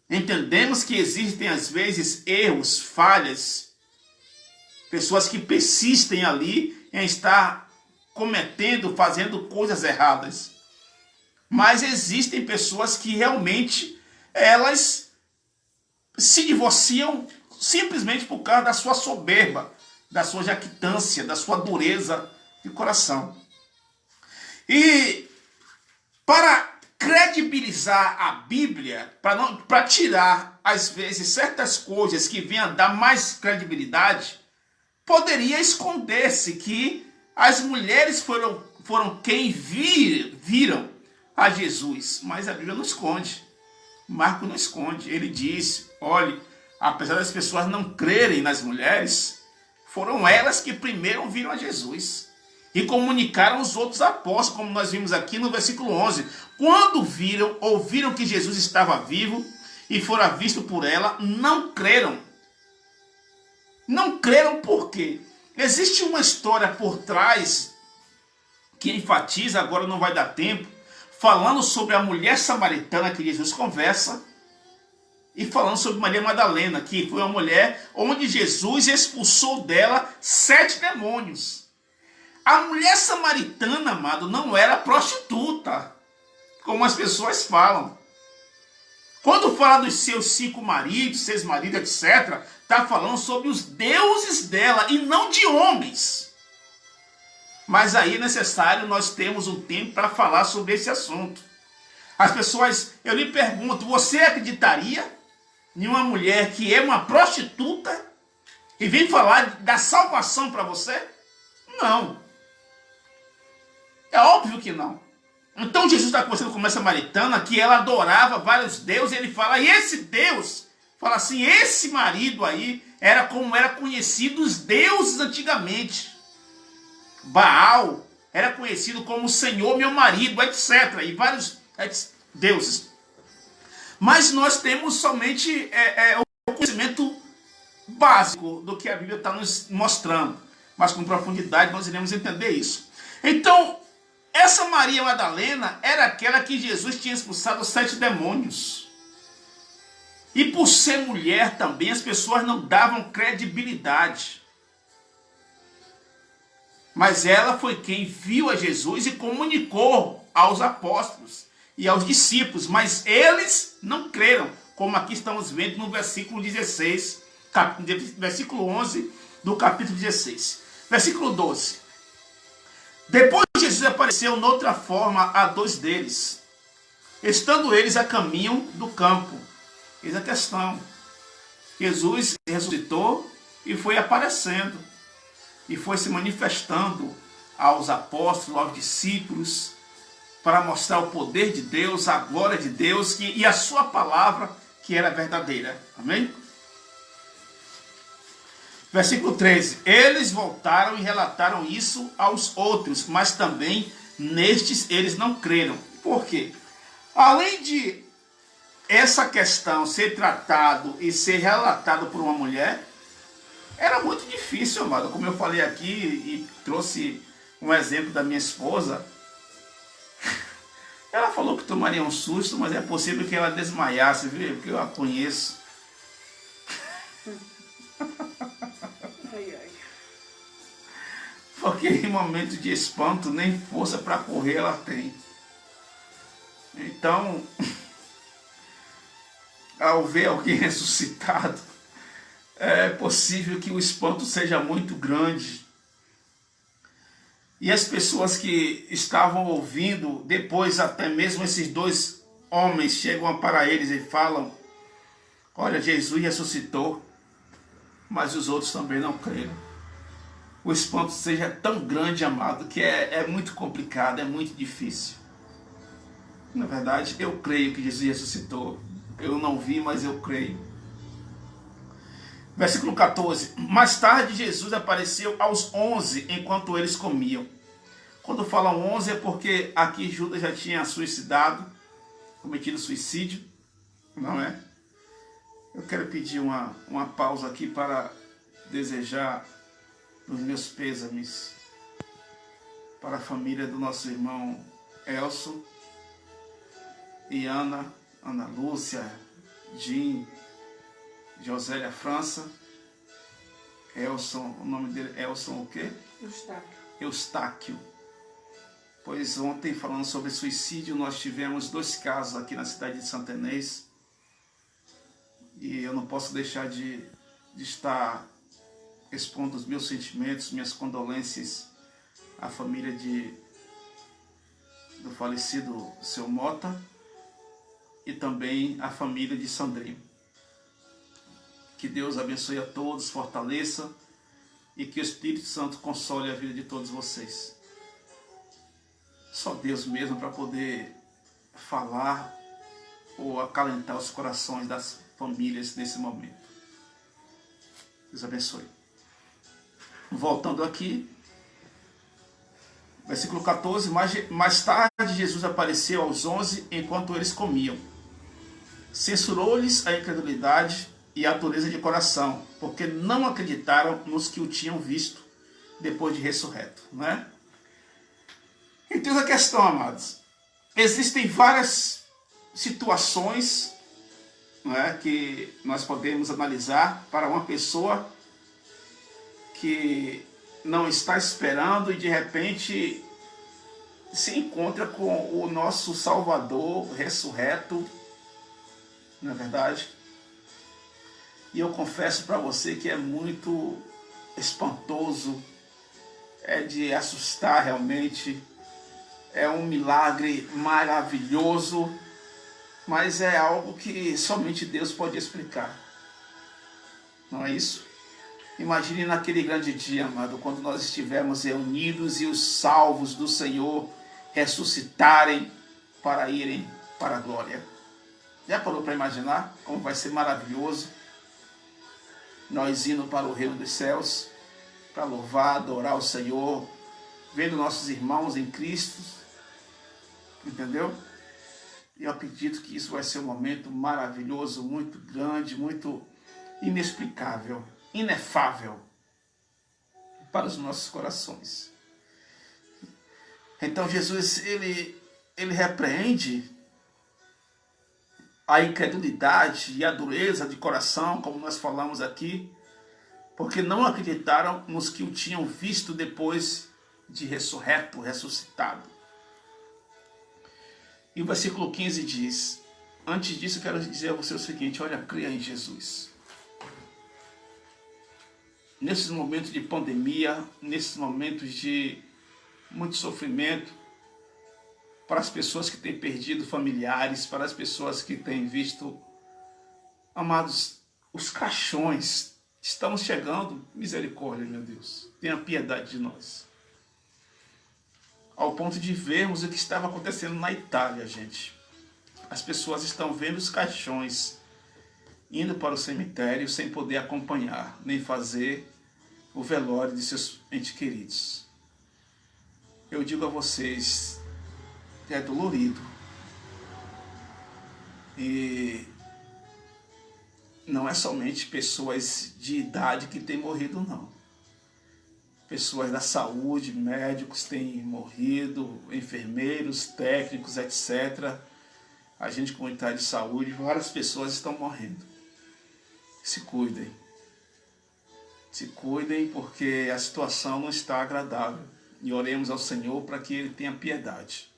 Entendemos que existem às vezes erros, falhas, pessoas que persistem ali em estar cometendo, fazendo coisas erradas. Mas existem pessoas que realmente elas se divorciam simplesmente por causa da sua soberba, da sua jactância, da sua dureza de coração. E para credibilizar a Bíblia, para tirar, às vezes, certas coisas que venham a dar mais credibilidade, poderia esconder-se que as mulheres foram quem viram a Jesus. Mas a Bíblia não esconde. Marcos não esconde. Ele diz, olhe, apesar das pessoas não crerem nas mulheres, foram elas que primeiro viram a Jesus e comunicaram aos outros apóstolos, como nós vimos aqui no versículo 11. Quando ouviram que Jesus estava vivo e fora visto por ela, não creram. Não creram por quê? Existe uma história por trás que enfatiza, agora não vai dar tempo, falando sobre a mulher samaritana que Jesus conversa e falando sobre Maria Madalena, que foi uma mulher onde Jesus expulsou dela 7 demônios. A mulher samaritana, amado, não era prostituta, como as pessoas falam. Quando fala dos seus 5 maridos, 6 maridos, etc., está falando sobre os deuses dela e não de homens. Mas aí é necessário nós termos um tempo para falar sobre esse assunto. As pessoas, eu lhe pergunto, você acreditaria em uma mulher que é uma prostituta e vem falar da salvação para você? Não. É óbvio que não. Então Jesus está conversando com uma samaritana que ela adorava vários deuses, e ele fala, e esse Deus, fala assim, esse marido aí era como era conhecido os deuses antigamente. Baal era conhecido como Senhor meu marido, etc. E vários deuses. Mas nós temos somente o conhecimento básico do que a Bíblia está nos mostrando. Mas com profundidade nós iremos entender isso. Então, essa Maria Madalena era aquela que Jesus tinha expulsado 7 demônios. E por ser mulher também, as pessoas não davam credibilidade. Mas ela foi quem viu a Jesus e comunicou aos apóstolos e aos discípulos. Mas eles não creram, como aqui estamos vendo no versículo 16, versículo 11 do capítulo 16. Versículo 12. Depois Jesus apareceu noutra forma a 2 deles, estando eles a caminho do campo. Eis a questão. Jesus ressuscitou e foi aparecendo. E foi se manifestando aos apóstolos, aos discípulos, para mostrar o poder de Deus, a glória de Deus e a sua palavra que era verdadeira. Amém? Versículo 13. Eles voltaram e relataram isso aos outros, mas também nestes eles não creram. Por quê? Além de essa questão ser tratado e ser relatado por uma mulher, era muito difícil, amado. Como eu falei aqui e trouxe um exemplo da minha esposa, ela falou que tomaria um susto, mas é possível que ela desmaiasse, viu? Porque eu a conheço. Porque em momento de espanto, nem força para correr ela tem. Então, ao ver alguém ressuscitado, é possível que o espanto seja muito grande. E as pessoas que estavam ouvindo, depois até mesmo esses 2 homens chegam para eles e falam, olha, Jesus ressuscitou, mas os outros também não creram. O espanto seja tão grande, amado, que é muito complicado, é muito difícil. Na verdade, eu creio que Jesus ressuscitou. Eu não vi, mas eu creio. Versículo 14. Mais tarde, Jesus apareceu aos 11, enquanto eles comiam. Quando falam 11 é porque aqui Judas já tinha suicidado, cometido suicídio, não é? Eu quero pedir uma pausa aqui para desejar os meus pêsames para a família do nosso irmão Elson e Ana, Ana Lúcia, Jim, Josélia França, Elson, o nome dele é Elson o quê? Eustáquio. Pois ontem, falando sobre suicídio, nós tivemos 2 casos aqui na cidade de Santa Inês. E eu não posso deixar de estar expondo os meus sentimentos, minhas condolências à família do falecido seu Mota e também à família de Sandrinho. Que Deus abençoe a todos, fortaleça e que o Espírito Santo console a vida de todos vocês. Só Deus mesmo para poder falar ou acalentar os corações das famílias nesse momento. Deus abençoe. Voltando aqui, versículo 14, mais tarde Jesus apareceu aos 11 enquanto eles comiam. Censurou-lhes a incredulidade e a dureza de coração, porque não acreditaram nos que o tinham visto depois de ressurreto. Não é? Então a questão, amados, existem várias situações, não é, que nós podemos analisar para uma pessoa que não está esperando e de repente se encontra com o nosso Salvador ressurreto, não é verdade? E eu confesso para você que é muito espantoso, é de assustar realmente, é um milagre maravilhoso, mas é algo que somente Deus pode explicar. Não é isso? Imagine naquele grande dia, amado, quando nós estivermos reunidos e os salvos do Senhor ressuscitarem para irem para a glória. Já parou para imaginar como vai ser maravilhoso? Nós indo para o reino dos céus, para louvar, adorar o Senhor, vendo nossos irmãos em Cristo, entendeu? E eu acredito que isso vai ser um momento maravilhoso, muito grande, muito inexplicável, inefável para os nossos corações. Então Jesus, ele repreende a incredulidade e a dureza de coração, como nós falamos aqui, porque não acreditaram nos que o tinham visto depois de ressuscitado. E o versículo 15 diz, antes disso eu quero dizer a você o seguinte, olha, creia em Jesus. Nesses momentos de pandemia, nesses momentos de muito sofrimento, para as pessoas que têm perdido familiares, para as pessoas que têm visto, amados, os caixões, estamos chegando, misericórdia, meu Deus, tenha piedade de nós. Ao ponto de vermos o que estava acontecendo na Itália, gente. As pessoas estão vendo os caixões indo para o cemitério sem poder acompanhar, nem fazer o velório de seus entes queridos. Eu digo a vocês, é dolorido. E não é somente pessoas de idade que têm morrido, não. Pessoas da saúde, médicos têm morrido, enfermeiros, técnicos, etc. Agente comunitário de saúde, várias pessoas estão morrendo. Se cuidem. Se cuidem porque a situação não está agradável. E oremos ao Senhor para que Ele tenha piedade.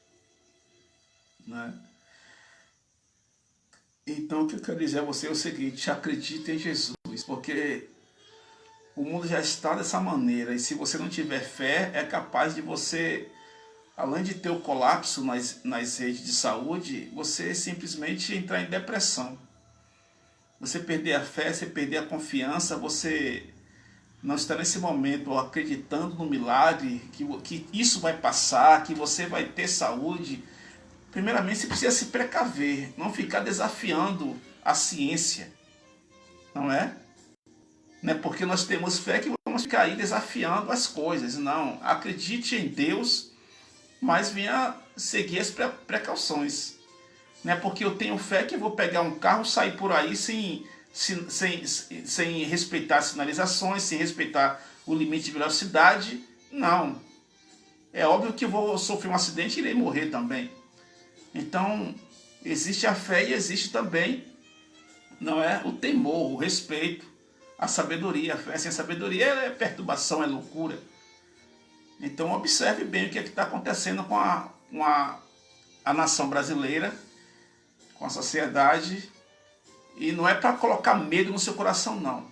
Né? Então o que eu quero dizer a você é o seguinte, acredite em Jesus, porque o mundo já está dessa maneira, e se você não tiver fé, é capaz de você, além de ter o colapso nas redes de saúde, você simplesmente entrar em depressão. Você perder a fé, você perder a confiança, você não está nesse momento acreditando no milagre, que isso vai passar, que você vai ter saúde. Primeiramente, você precisa se precaver, não ficar desafiando a ciência, não é? Não é porque nós temos fé que vamos ficar aí desafiando as coisas, não. Acredite em Deus, mas venha seguir as precauções. Não é porque eu tenho fé que eu vou pegar um carro, sair por aí sem respeitar as sinalizações, sem respeitar o limite de velocidade. Não. É óbvio que eu vou sofrer um acidente e irei morrer também. Então, Existe a fé e existe também, não é, o temor, o respeito, a sabedoria. A fé sem sabedoria é perturbação, é loucura. Então observe bem o que está acontecendo com a nação brasileira, com a sociedade. E não é para colocar medo no seu coração, não.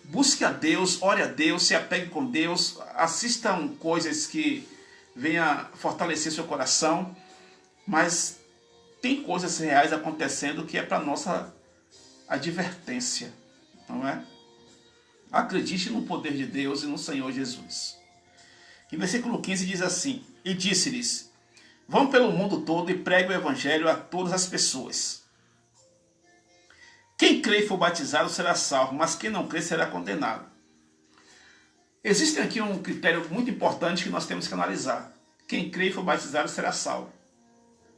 Busque a Deus, ore a Deus, se apegue com Deus, assistam coisas que venham fortalecer seu coração, mas tem coisas reais acontecendo que é para nossa advertência, não é? Acredite no poder de Deus e no Senhor Jesus. Em versículo 15 diz assim: e disse-lhes: vão pelo mundo todo e preguem o evangelho a todas as pessoas. Quem crê e for batizado será salvo, mas quem não crê será condenado. Existe aqui um critério muito importante que nós temos que analisar. Quem crê e for batizado será salvo.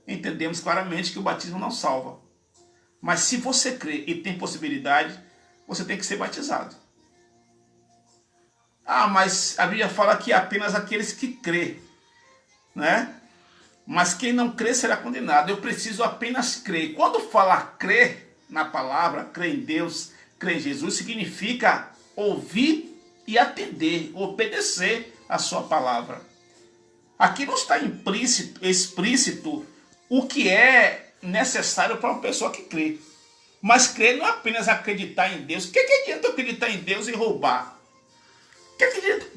Entendemos claramente que o batismo não salva. Mas se você crê e tem possibilidade, você tem que ser batizado. Ah, mas a Bíblia fala que apenas aqueles que crê, né? Mas quem não crê será condenado. Eu preciso apenas crer. Quando fala crer na palavra, crer em Deus, crer em Jesus, significa ouvir e atender, obedecer a sua palavra. Aqui não está explícito o que é necessário para uma pessoa que crê. Mas crer não é apenas acreditar em Deus. O que adianta eu acreditar em Deus e roubar? O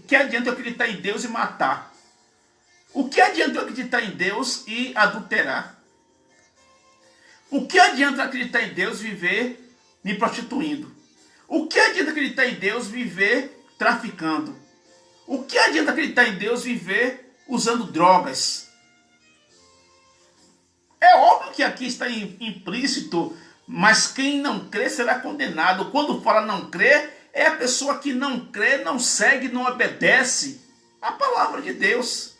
que adianta eu acreditar em Deus e matar? O que adianta eu acreditar em Deus e adulterar? O que adianta acreditar em Deus e viver me prostituindo? O que adianta acreditar em Deus e viver traficando? O que adianta acreditar em Deus e viver usando drogas? É óbvio que aqui está implícito, mas quem não crê será condenado. Quando fala não crê, é a pessoa que não crê, não segue, não obedece a palavra de Deus.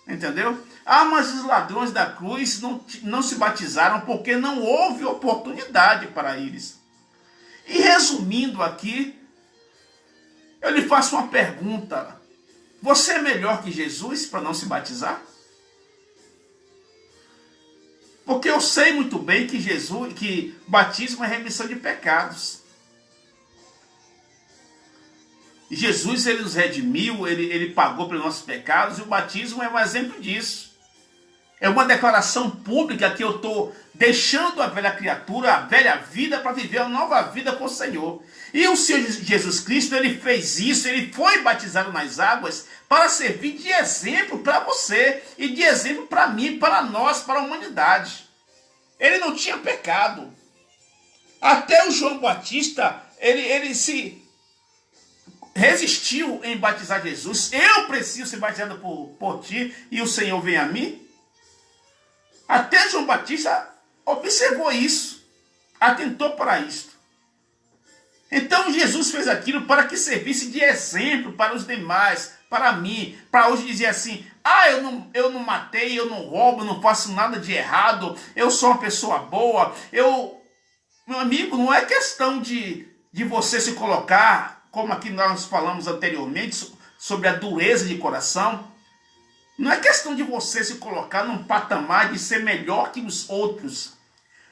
Entendeu? Ah, mas os ladrões da cruz não se batizaram porque não houve oportunidade para eles. E resumindo aqui, eu lhe faço uma pergunta. Você é melhor que Jesus para não se batizar? Porque eu sei muito bem que batismo é remissão de pecados. Jesus, ele nos redimiu, ele pagou pelos nossos pecados, e o batismo é um exemplo disso. É uma declaração pública que eu estou deixando a velha criatura, a velha vida, para viver uma nova vida com o Senhor. E o Senhor Jesus Cristo, ele fez isso, ele foi batizado nas águas para servir de exemplo para você, e de exemplo para mim, para nós, para a humanidade. Ele não tinha pecado. Até o João Batista, ele se resistiu em batizar Jesus. Eu preciso ser batizado por ti e o Senhor vem a mim. Até João Batista observou isso, atentou para isso. Então Jesus fez aquilo para que servisse de exemplo para os demais, para mim, para hoje dizer assim: ah, eu não matei, eu não roubo, eu não faço nada de errado, eu sou uma pessoa boa. Meu amigo, não é questão de você se colocar, como aqui nós falamos anteriormente, sobre a dureza de coração. Não é questão de você se colocar num patamar de ser melhor que os outros.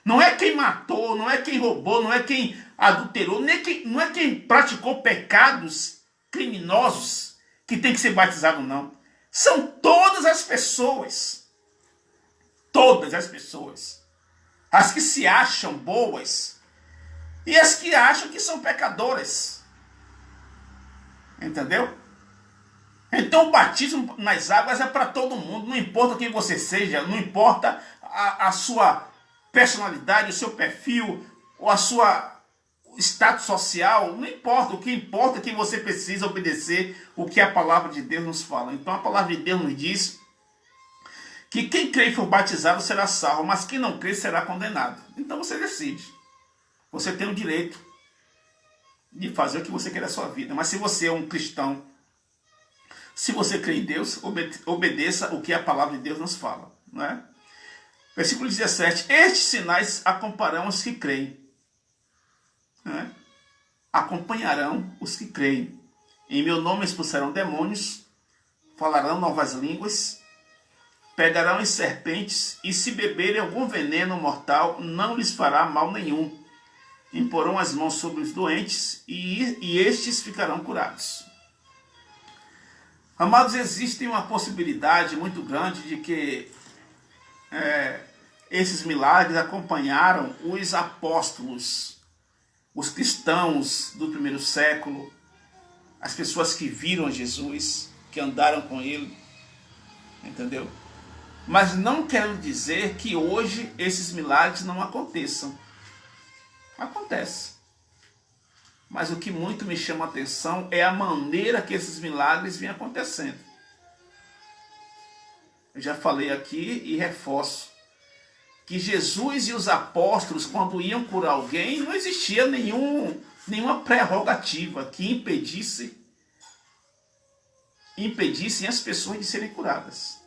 Não é quem matou, não é quem roubou, não é quem adulterou, não é quem praticou pecados criminosos que tem que ser batizado, não. São todas as pessoas. Todas as pessoas. As que se acham boas e as que acham que são pecadoras. Entendeu? Então o batismo nas águas é para todo mundo, não importa quem você seja, não importa a sua personalidade, o seu perfil, ou o status social, não importa. O que importa é que você precisa obedecer o que a palavra de Deus nos fala. Então a palavra de Deus nos diz que quem crê e for batizado será salvo, mas quem não crê será condenado. Então você decide. Você tem o direito de fazer o que você quer da sua vida. Mas se você é um cristão, se você crê em Deus, obedeça o que a palavra de Deus nos fala. Não é? Versículo 17. Estes sinais acompanharão os que creem. Não é? Acompanharão os que creem. Em meu nome expulsarão demônios, falarão novas línguas, pegarão as serpentes, e se beberem algum veneno mortal, não lhes fará mal nenhum. Imporão as mãos sobre os doentes, e estes ficarão curados. Amados, existe uma possibilidade muito grande de que esses milagres acompanharam os apóstolos, os cristãos do primeiro século, as pessoas que viram Jesus, que andaram com ele, entendeu? Mas não quero dizer que hoje esses milagres não aconteçam. Acontece. Mas o que muito me chama a atenção é a maneira que esses milagres vêm acontecendo. Eu já falei aqui e reforço que Jesus e os apóstolos, quando iam curar alguém, não existia nenhuma prerrogativa que impedissem as pessoas de serem curadas.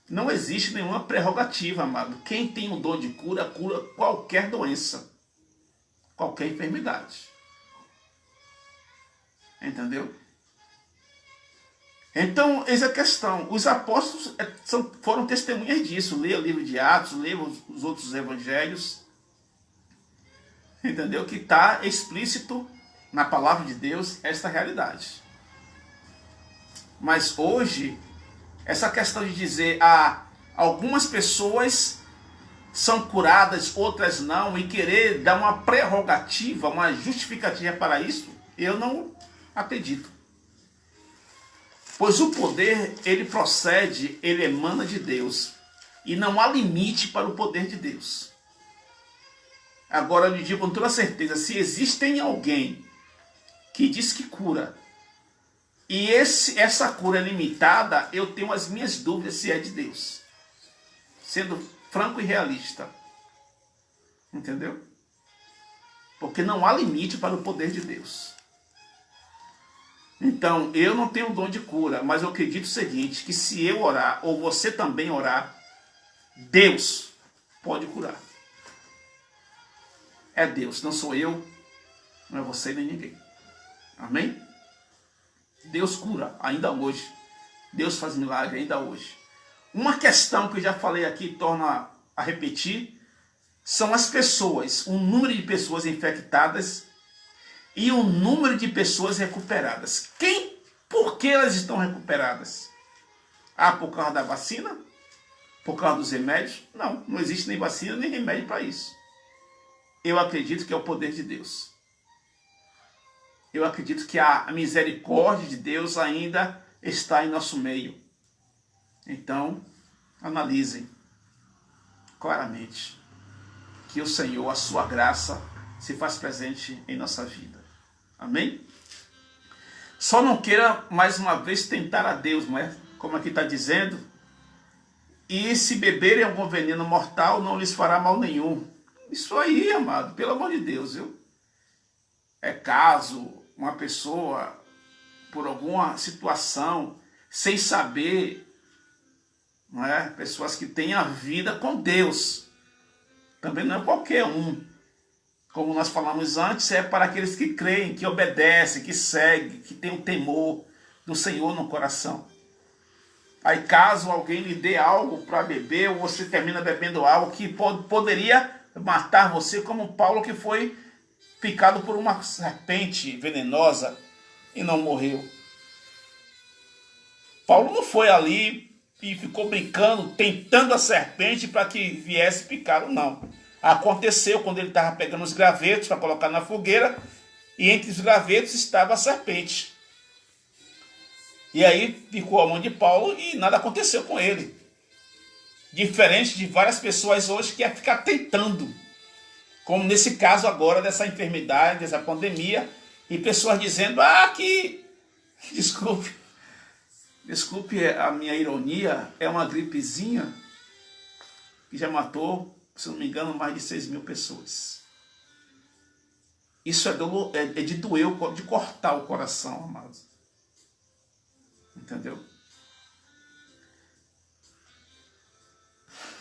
Não existe nenhuma prerrogativa, amado. Quem tem o dom de cura, cura qualquer doença, qualquer enfermidade. Entendeu? Então, essa é a questão. Os apóstolos foram testemunhas disso. Leia o livro de Atos, leia os outros evangelhos. Entendeu? Que está explícito na palavra de Deus esta realidade. Mas hoje, essa questão de dizer algumas pessoas são curadas, outras não, e querer dar uma prerrogativa, uma justificativa para isso, eu não acredito. Pois o poder, ele procede, ele emana de Deus. E não há limite para o poder de Deus. Agora eu lhe digo com toda certeza, se existe alguém que diz que cura, e essa cura é limitada, eu tenho as minhas dúvidas se é de Deus. Sendo franco e realista. Entendeu? Porque não há limite para o poder de Deus. Então, eu não tenho dom de cura, mas eu acredito o seguinte, que se eu orar, ou você também orar, Deus pode curar. É Deus, não sou eu, não é você nem ninguém. Amém? Deus cura, ainda hoje. Deus faz milagre, ainda hoje. Uma questão que eu já falei aqui, torna a repetir, são as pessoas, o número de pessoas infectadas e o número de pessoas recuperadas. Por que elas estão recuperadas? Por causa da vacina? Por causa dos remédios? Não, não existe nem vacina nem remédio para isso. Eu acredito que é o poder de Deus. Eu acredito que a misericórdia de Deus ainda está em nosso meio. Então, analisem claramente que o Senhor, a sua graça, se faz presente em nossa vida. Amém? Só não queira, mais uma vez, tentar a Deus, não é? Como aqui está dizendo. E se beberem algum veneno mortal, não lhes fará mal nenhum. Isso aí, amado, pelo amor de Deus, viu? É caso uma pessoa, por alguma situação, sem saber, não é? Pessoas que têm a vida com Deus. Também não é qualquer um. Como nós falamos antes, é para aqueles que creem, que obedecem, que seguem, que têm o temor do Senhor no coração. Aí caso alguém lhe dê algo para beber, ou você termina bebendo algo que poderia matar você, como Paulo, que foi picado por uma serpente venenosa e não morreu. Paulo não foi ali e ficou brincando, tentando a serpente para que viesse picá-lo, não. Aconteceu quando ele estava pegando os gravetos para colocar na fogueira, e entre os gravetos estava a serpente. E aí picou a mão de Paulo e nada aconteceu com ele. Diferente de várias pessoas hoje que é ficar tentando. Como nesse caso agora dessa enfermidade, dessa pandemia, e pessoas dizendo, que... Desculpe a minha ironia, é uma gripezinha que já matou, se não me engano, mais de 6.000 pessoas. Isso é de doer, de cortar o coração, amados. Entendeu?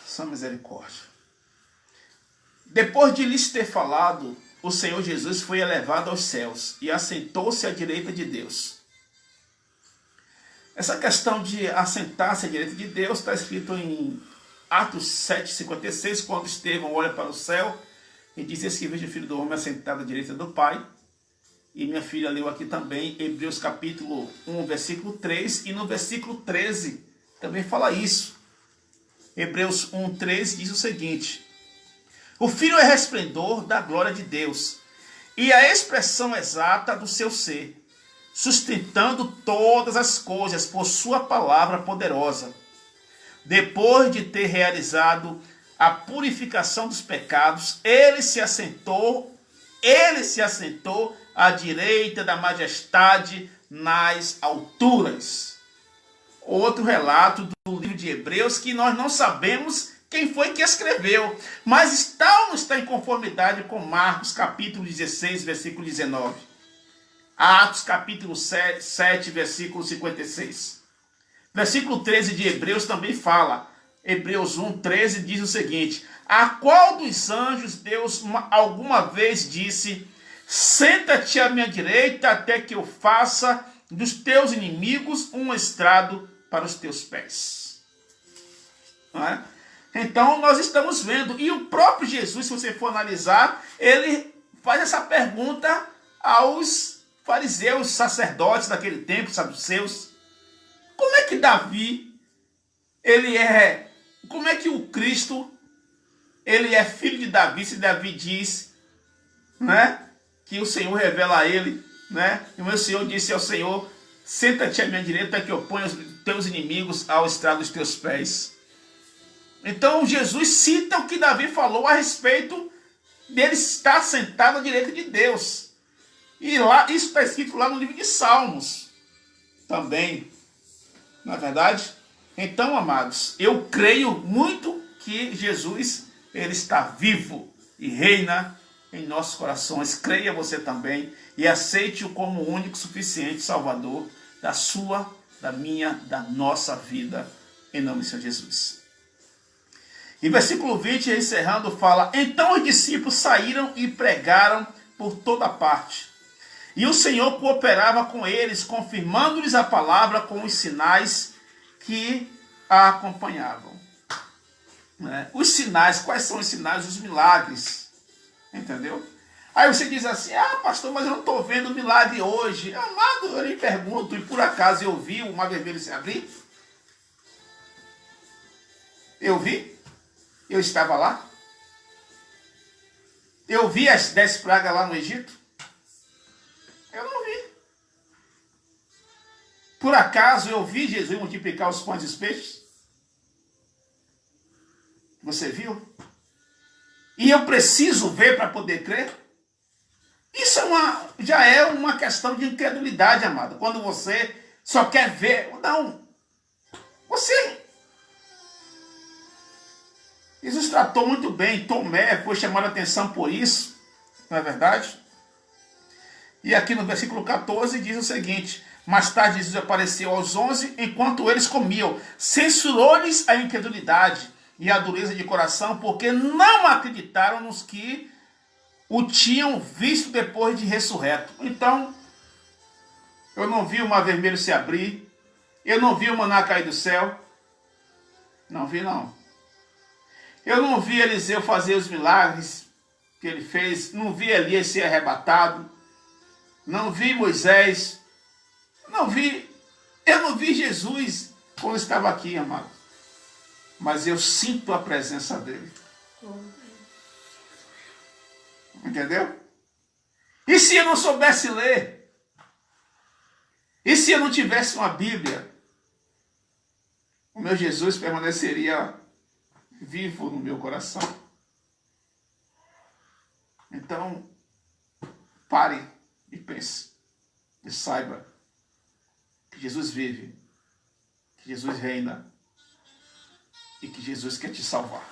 Só misericórdia. Depois de lhes ter falado, o Senhor Jesus foi elevado aos céus e assentou-se à direita de Deus. Essa questão de assentar-se à direita de Deus está escrito em Atos 7,56, quando Estevão olha para o céu e diz: eis que vejo o Filho do Homem assentado à direita do Pai. E minha filha leu aqui também Hebreus capítulo 1, versículo 3, e no versículo 13 também fala isso. Hebreus 1, 13 diz o seguinte: o Filho é resplendor da glória de Deus e a expressão exata do seu ser, sustentando todas as coisas por sua palavra poderosa. Depois de ter realizado a purificação dos pecados, ele se assentou à direita da majestade nas alturas. Outro relato do livro de Hebreus que nós não sabemos quem foi que escreveu, mas está ou não está em conformidade com Marcos capítulo 16, versículo 19. Atos capítulo 7, versículo 56. Versículo 13 de Hebreus também fala. Hebreus 1, 13 diz o seguinte: a qual dos anjos Deus alguma vez disse: senta-te à minha direita até que eu faça dos teus inimigos um estrado para os teus pés. Não é? Então nós estamos vendo, e o próprio Jesus, se você for analisar, ele faz essa pergunta aos fariseus, sacerdotes daquele tempo, saduceus: como é que Davi, como é que o Cristo, ele é filho de Davi, se Davi diz, né, que o Senhor revela a ele, né, e o meu Senhor disse ao Senhor: senta-te à minha direita que eu ponho os teus inimigos ao estrado dos teus pés. Então Jesus cita o que Davi falou a respeito dele estar sentado à direita de Deus. E lá, isso está escrito lá no livro de Salmos também, não é verdade? Então, amados, eu creio muito que Jesus, ele está vivo e reina em nossos corações. Creia você também e aceite-o como o único, suficiente Salvador da sua, da minha, da nossa vida, em nome do Senhor Jesus. E versículo 20, encerrando, fala: então os discípulos saíram e pregaram por toda parte. E o Senhor cooperava com eles, confirmando-lhes a palavra com os sinais que a acompanhavam. Os sinais, quais são os sinais? Os milagres. Entendeu? Aí você diz assim: ah, pastor, mas eu não estou vendo milagre hoje. Amado, eu lhe pergunto, e por acaso eu vi o mar vermelho se abrir? Eu vi? Eu estava lá? Eu vi as 10 pragas lá no Egito? Eu não vi. Por acaso eu vi Jesus multiplicar os pães e os peixes? Você viu? E eu preciso ver para poder crer? Isso já é uma questão de incredulidade, amado. Quando você só quer ver. Não. Jesus tratou muito bem. Tomé foi chamado a atenção por isso. Não é verdade? E aqui no versículo 14 diz o seguinte: mais tarde Jesus apareceu aos 11 enquanto eles comiam. Censurou-lhes a incredulidade e a dureza de coração, porque não acreditaram nos que o tinham visto depois de ressurreto. Então, eu não vi o mar vermelho se abrir, eu não vi o maná cair do céu, não vi não. Eu não vi Eliseu fazer os milagres que ele fez, não vi Elias ser arrebatado, não vi Moisés, eu não vi Jesus quando estava aqui, amado. Mas eu sinto a presença dele. Entendeu? E se eu não soubesse ler? E se eu não tivesse uma Bíblia? O meu Jesus permaneceria vivo no meu coração. Então, pare e pense. E saiba que Jesus vive, que Jesus reina e que Jesus quer te salvar.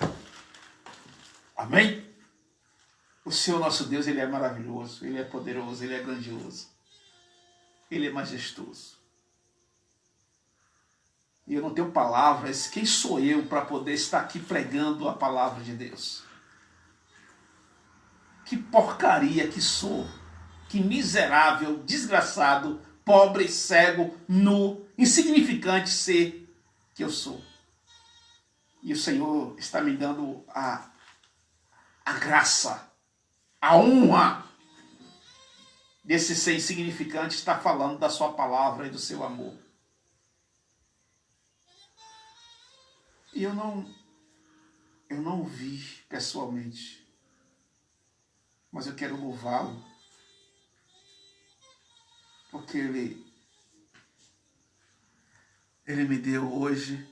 Amém? O Senhor nosso Deus, Ele é maravilhoso, Ele é poderoso, Ele é grandioso, Ele é majestoso. E eu não tenho palavras, quem sou eu para poder estar aqui pregando a palavra de Deus? Que porcaria que sou, que miserável, desgraçado pobre, cego, nu, insignificante ser que eu sou. E o Senhor está me dando a graça, a honra desse ser insignificante, está falando da sua palavra e do seu amor. E eu não o vi pessoalmente, mas eu quero louvá-lo, porque ele me deu hoje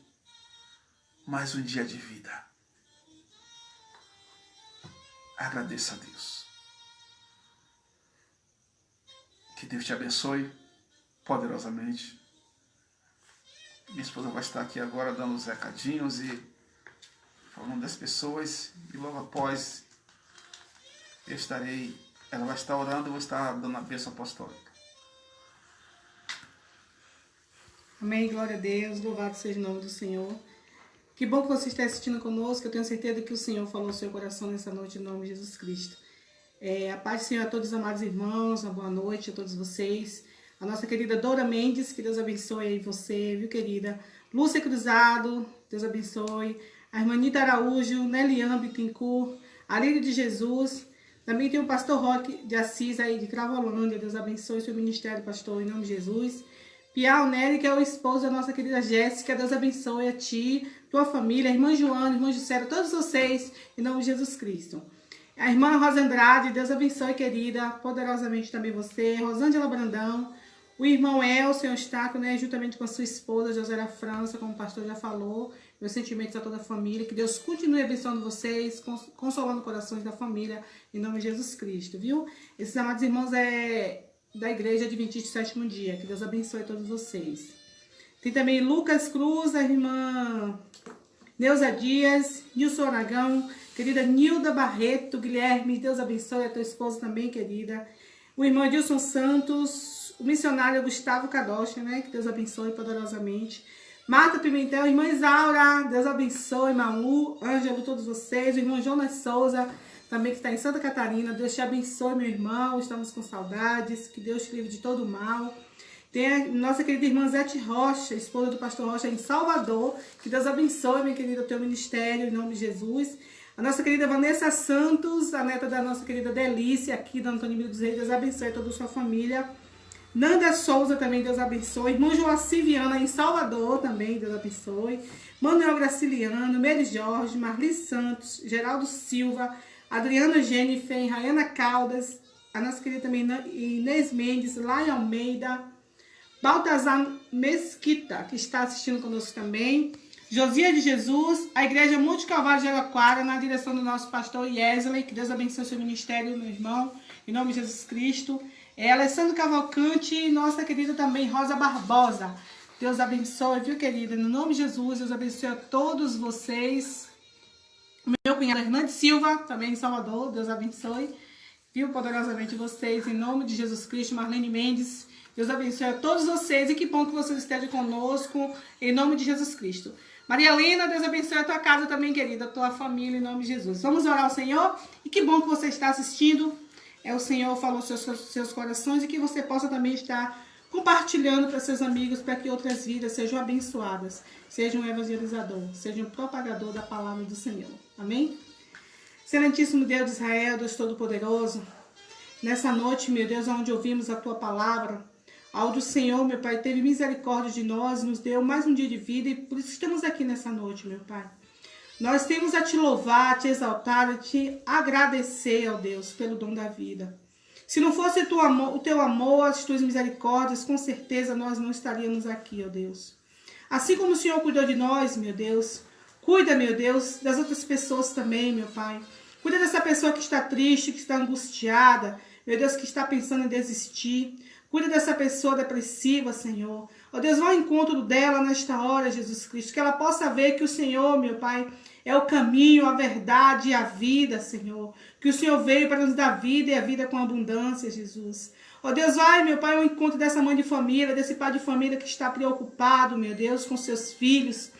mais um dia de vida. Agradeça a Deus. Que Deus te abençoe poderosamente. Minha esposa vai estar aqui agora dando os recadinhos e falando das pessoas. E logo após ela vai estar orando e eu vou estar dando a bênção apostólica. Amém, glória a Deus, louvado seja o nome do Senhor. Que bom que você está assistindo conosco, eu tenho certeza que o Senhor falou no seu coração nessa noite, em nome de Jesus Cristo. A paz do Senhor a todos os amados irmãos, uma boa noite a todos vocês. A nossa querida Dora Mendes, que Deus abençoe aí você, viu, querida? Lúcia Cruzado, Deus abençoe. A irmã Nita Araújo, Nelian Bittencourt, Arílio de Jesus. Também tem o pastor Roque de Assis aí de Cravolândia, Deus abençoe seu ministério, pastor, em nome de Jesus. Piau Nery, que é o esposo da nossa querida Jéssica, Deus abençoe a ti, tua família, a irmã Joana, irmã Juscelia, todos vocês, em nome de Jesus Cristo. A irmã Rosa Andrade, Deus abençoe, querida, poderosamente também você. Rosângela Brandão, o irmão Elcio Eustáquio, né, juntamente com a sua esposa, Josélia França, como o pastor já falou. Meus sentimentos a toda a família, que Deus continue abençoando vocês, consolando corações da família, em nome de Jesus Cristo, viu? Esses amados irmãos da Igreja Adventista do Sétimo Dia, que Deus abençoe todos vocês. Tem também Lucas Cruz, a irmã Neuza Dias, Nilson Aragão, querida Nilda Barreto, Guilherme, Deus abençoe a tua esposa também, querida. O irmão Edilson Santos, o missionário Gustavo Kadosh, né, que Deus abençoe poderosamente. Marta Pimentel, irmã Isaura, Deus abençoe, Malu, Ângelo, todos vocês. O irmão Jonas Souza, também que está em Santa Catarina, Deus te abençoe, meu irmão, estamos com saudades, que Deus te livre de todo mal. Tem a nossa querida irmã Zete Rocha, esposa do pastor Rocha, em Salvador, que Deus abençoe, minha querida, o teu ministério, em nome de Jesus. A nossa querida Vanessa Santos, a neta da nossa querida Delícia, aqui da Antônio Emílio dos Reis, Deus abençoe toda a sua família. Nanda Souza também, Deus abençoe. Irmã Joacir Viana, em Salvador, também, Deus abençoe. Manuel Graciliano, Mary Jorge, Marli Santos, Geraldo Silva, Adriana Jennifer, Rayana Caldas, a nossa querida também Inês Mendes, Lai Almeida, Baltazar Mesquita, que está assistindo conosco também, Josias de Jesus, a Igreja Monte Calvário de Araquara, na direção do nosso pastor Yesley, que Deus abençoe seu ministério, meu irmão, em nome de Jesus Cristo. Alessandro Cavalcante, nossa querida também Rosa Barbosa, Deus abençoe, viu, querida, no nome de Jesus, Deus abençoe a todos vocês. Meu cunhado Hernandes Silva, também em Salvador, Deus abençoe, viu, poderosamente vocês, em nome de Jesus Cristo. Marlene Mendes, Deus abençoe a todos vocês e que bom que vocês estejam conosco, em nome de Jesus Cristo. Maria Helena, Deus abençoe a tua casa também, querida, a tua família, em nome de Jesus. Vamos orar ao Senhor e que bom que você está assistindo. O Senhor falou seus corações e que você possa também estar compartilhando para seus amigos, para que outras vidas sejam abençoadas, seja um evangelizador, seja um propagador da palavra do Senhor. Amém? Excelentíssimo Deus de Israel, Deus Todo-Poderoso, nessa noite, meu Deus, onde ouvimos a tua palavra, onde o Senhor, meu Pai, teve misericórdia de nós, nos deu mais um dia de vida e por isso estamos aqui nessa noite, meu Pai. Nós temos a te louvar, a te exaltar, a te agradecer, ó Deus, pelo dom da vida. Se não fosse o teu amor, as tuas misericórdias, com certeza nós não estaríamos aqui, ó Deus. Assim como o Senhor cuidou de nós, meu Deus, cuida, meu Deus, das outras pessoas também, meu Pai. Cuida dessa pessoa que está triste, que está angustiada, meu Deus, que está pensando em desistir. Cuida dessa pessoa depressiva, Senhor. Ó Deus, vá ao encontro dela nesta hora, Jesus Cristo, que ela possa ver que o Senhor, meu Pai, é o caminho, a verdade e a vida, Senhor. Que o Senhor veio para nos dar vida e a vida com abundância, Jesus. Ó Deus, vai, meu Pai, ao encontro dessa mãe de família, desse pai de família que está preocupado, meu Deus, com seus filhos.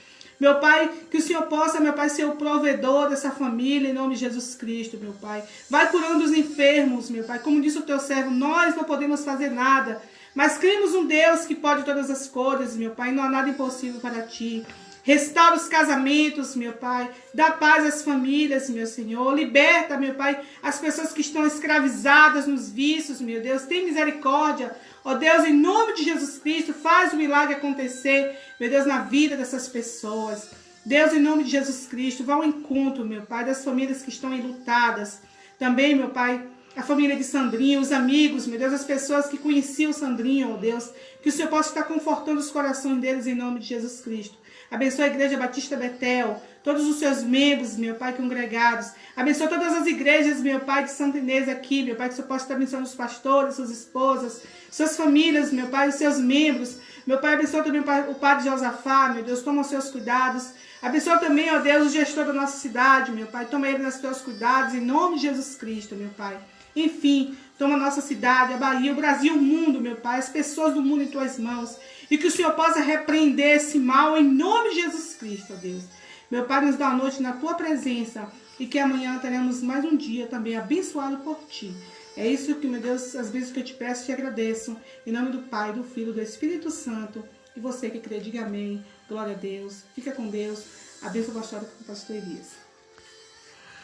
Meu Pai, que o Senhor possa, meu Pai, ser o provedor dessa família, em nome de Jesus Cristo, meu Pai. Vai curando os enfermos, meu Pai. Como disse o teu servo, nós não podemos fazer nada, mas cremos um Deus que pode todas as coisas, meu Pai. Não há nada impossível para ti. Restaura os casamentos, meu Pai. Dá paz às famílias, meu Senhor. Liberta, meu Pai, as pessoas que estão escravizadas nos vícios, meu Deus. Tem misericórdia. Ó Deus, em nome de Jesus Cristo, faz o milagre acontecer, meu Deus, na vida dessas pessoas. Deus, em nome de Jesus Cristo, vá ao encontro, meu Pai, das famílias que estão enlutadas. Também, meu Pai, a família de Sandrinho, os amigos, meu Deus, as pessoas que conheciam o Sandrinho, ó Deus. Que o Senhor possa estar confortando os corações deles, em nome de Jesus Cristo. Abençoa a Igreja Batista Betel, todos os seus membros, meu Pai, congregados. Abençoa todas as igrejas, meu Pai, de Santa Inês aqui, meu Pai, que o Senhor possa estar abençoando os pastores, suas esposas, suas famílias, meu Pai, os seus membros. Meu Pai, abençoa também o Padre Josafá, meu Deus, toma os seus cuidados. Abençoa também, ó Deus, o gestor da nossa cidade, meu Pai, toma ele nos teus cuidados, em nome de Jesus Cristo, meu Pai. Enfim, toma a nossa cidade, a Bahia, o Brasil, o mundo, meu Pai, as pessoas do mundo em tuas mãos. E que o Senhor possa repreender esse mal em nome de Jesus Cristo, ó Deus. Meu Pai, nos dá a noite na tua presença e que amanhã teremos mais um dia também abençoado por ti. É isso que, meu Deus, as vezes que eu te peço, te agradeço. Em nome do Pai, do Filho e do Espírito Santo. E você que crê, diga amém. Glória a Deus. Fica com Deus. Abençoa o pastor Elias.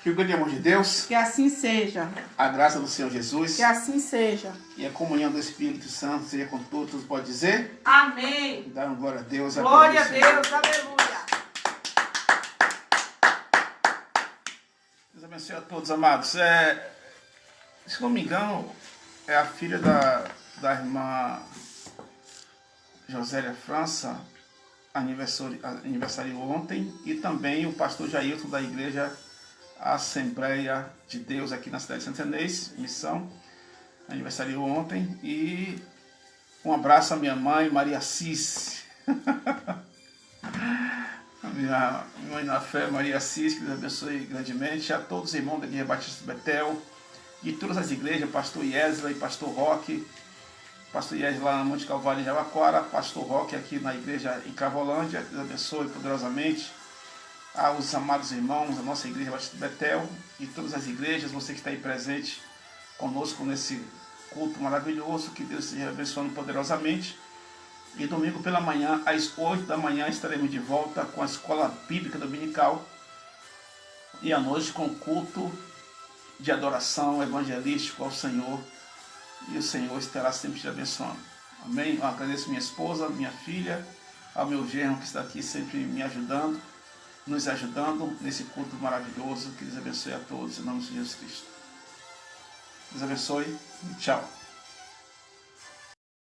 Que o grande amor de Deus, que assim seja. A graça do Senhor Jesus, que assim seja. E a comunhão do Espírito Santo seja com todos. Pode dizer? Amém. Dá glória a Deus. Glória a Deus. Aleluia. Deus abençoe a todos, amados. Se não me engano, é a filha da irmã Josélia França, aniversariou ontem, e também o pastor Jailton da igreja Assembleia de Deus aqui na cidade de Santa Inês, missão, aniversariou ontem. E um abraço à minha mãe, Maria Cis. A minha mãe na fé, Maria Cis, que Deus abençoe grandemente. A todos os irmãos da Igreja Batista Betel, de todas as igrejas, pastor Yesla e pastor Roque, pastor Yesla lá no Monte Calvário em Jabaquara, pastor Roque aqui na igreja em Cravolândia. Deus abençoe poderosamente aos amados irmãos da nossa Igreja Batista Betel e todas as igrejas, você que está aí presente conosco nesse culto maravilhoso, que Deus esteja abençoando poderosamente. E domingo pela manhã, às 8 da manhã, estaremos de volta com a Escola Bíblica Dominical, e à noite com o culto de adoração evangelístico ao Senhor, e o Senhor estará sempre te abençoando. Amém? Eu agradeço minha esposa, minha filha, ao meu genro que está aqui sempre me ajudando, nos ajudando nesse culto maravilhoso. Que Deus abençoe a todos, em nome de Jesus Cristo. Deus abençoe e tchau.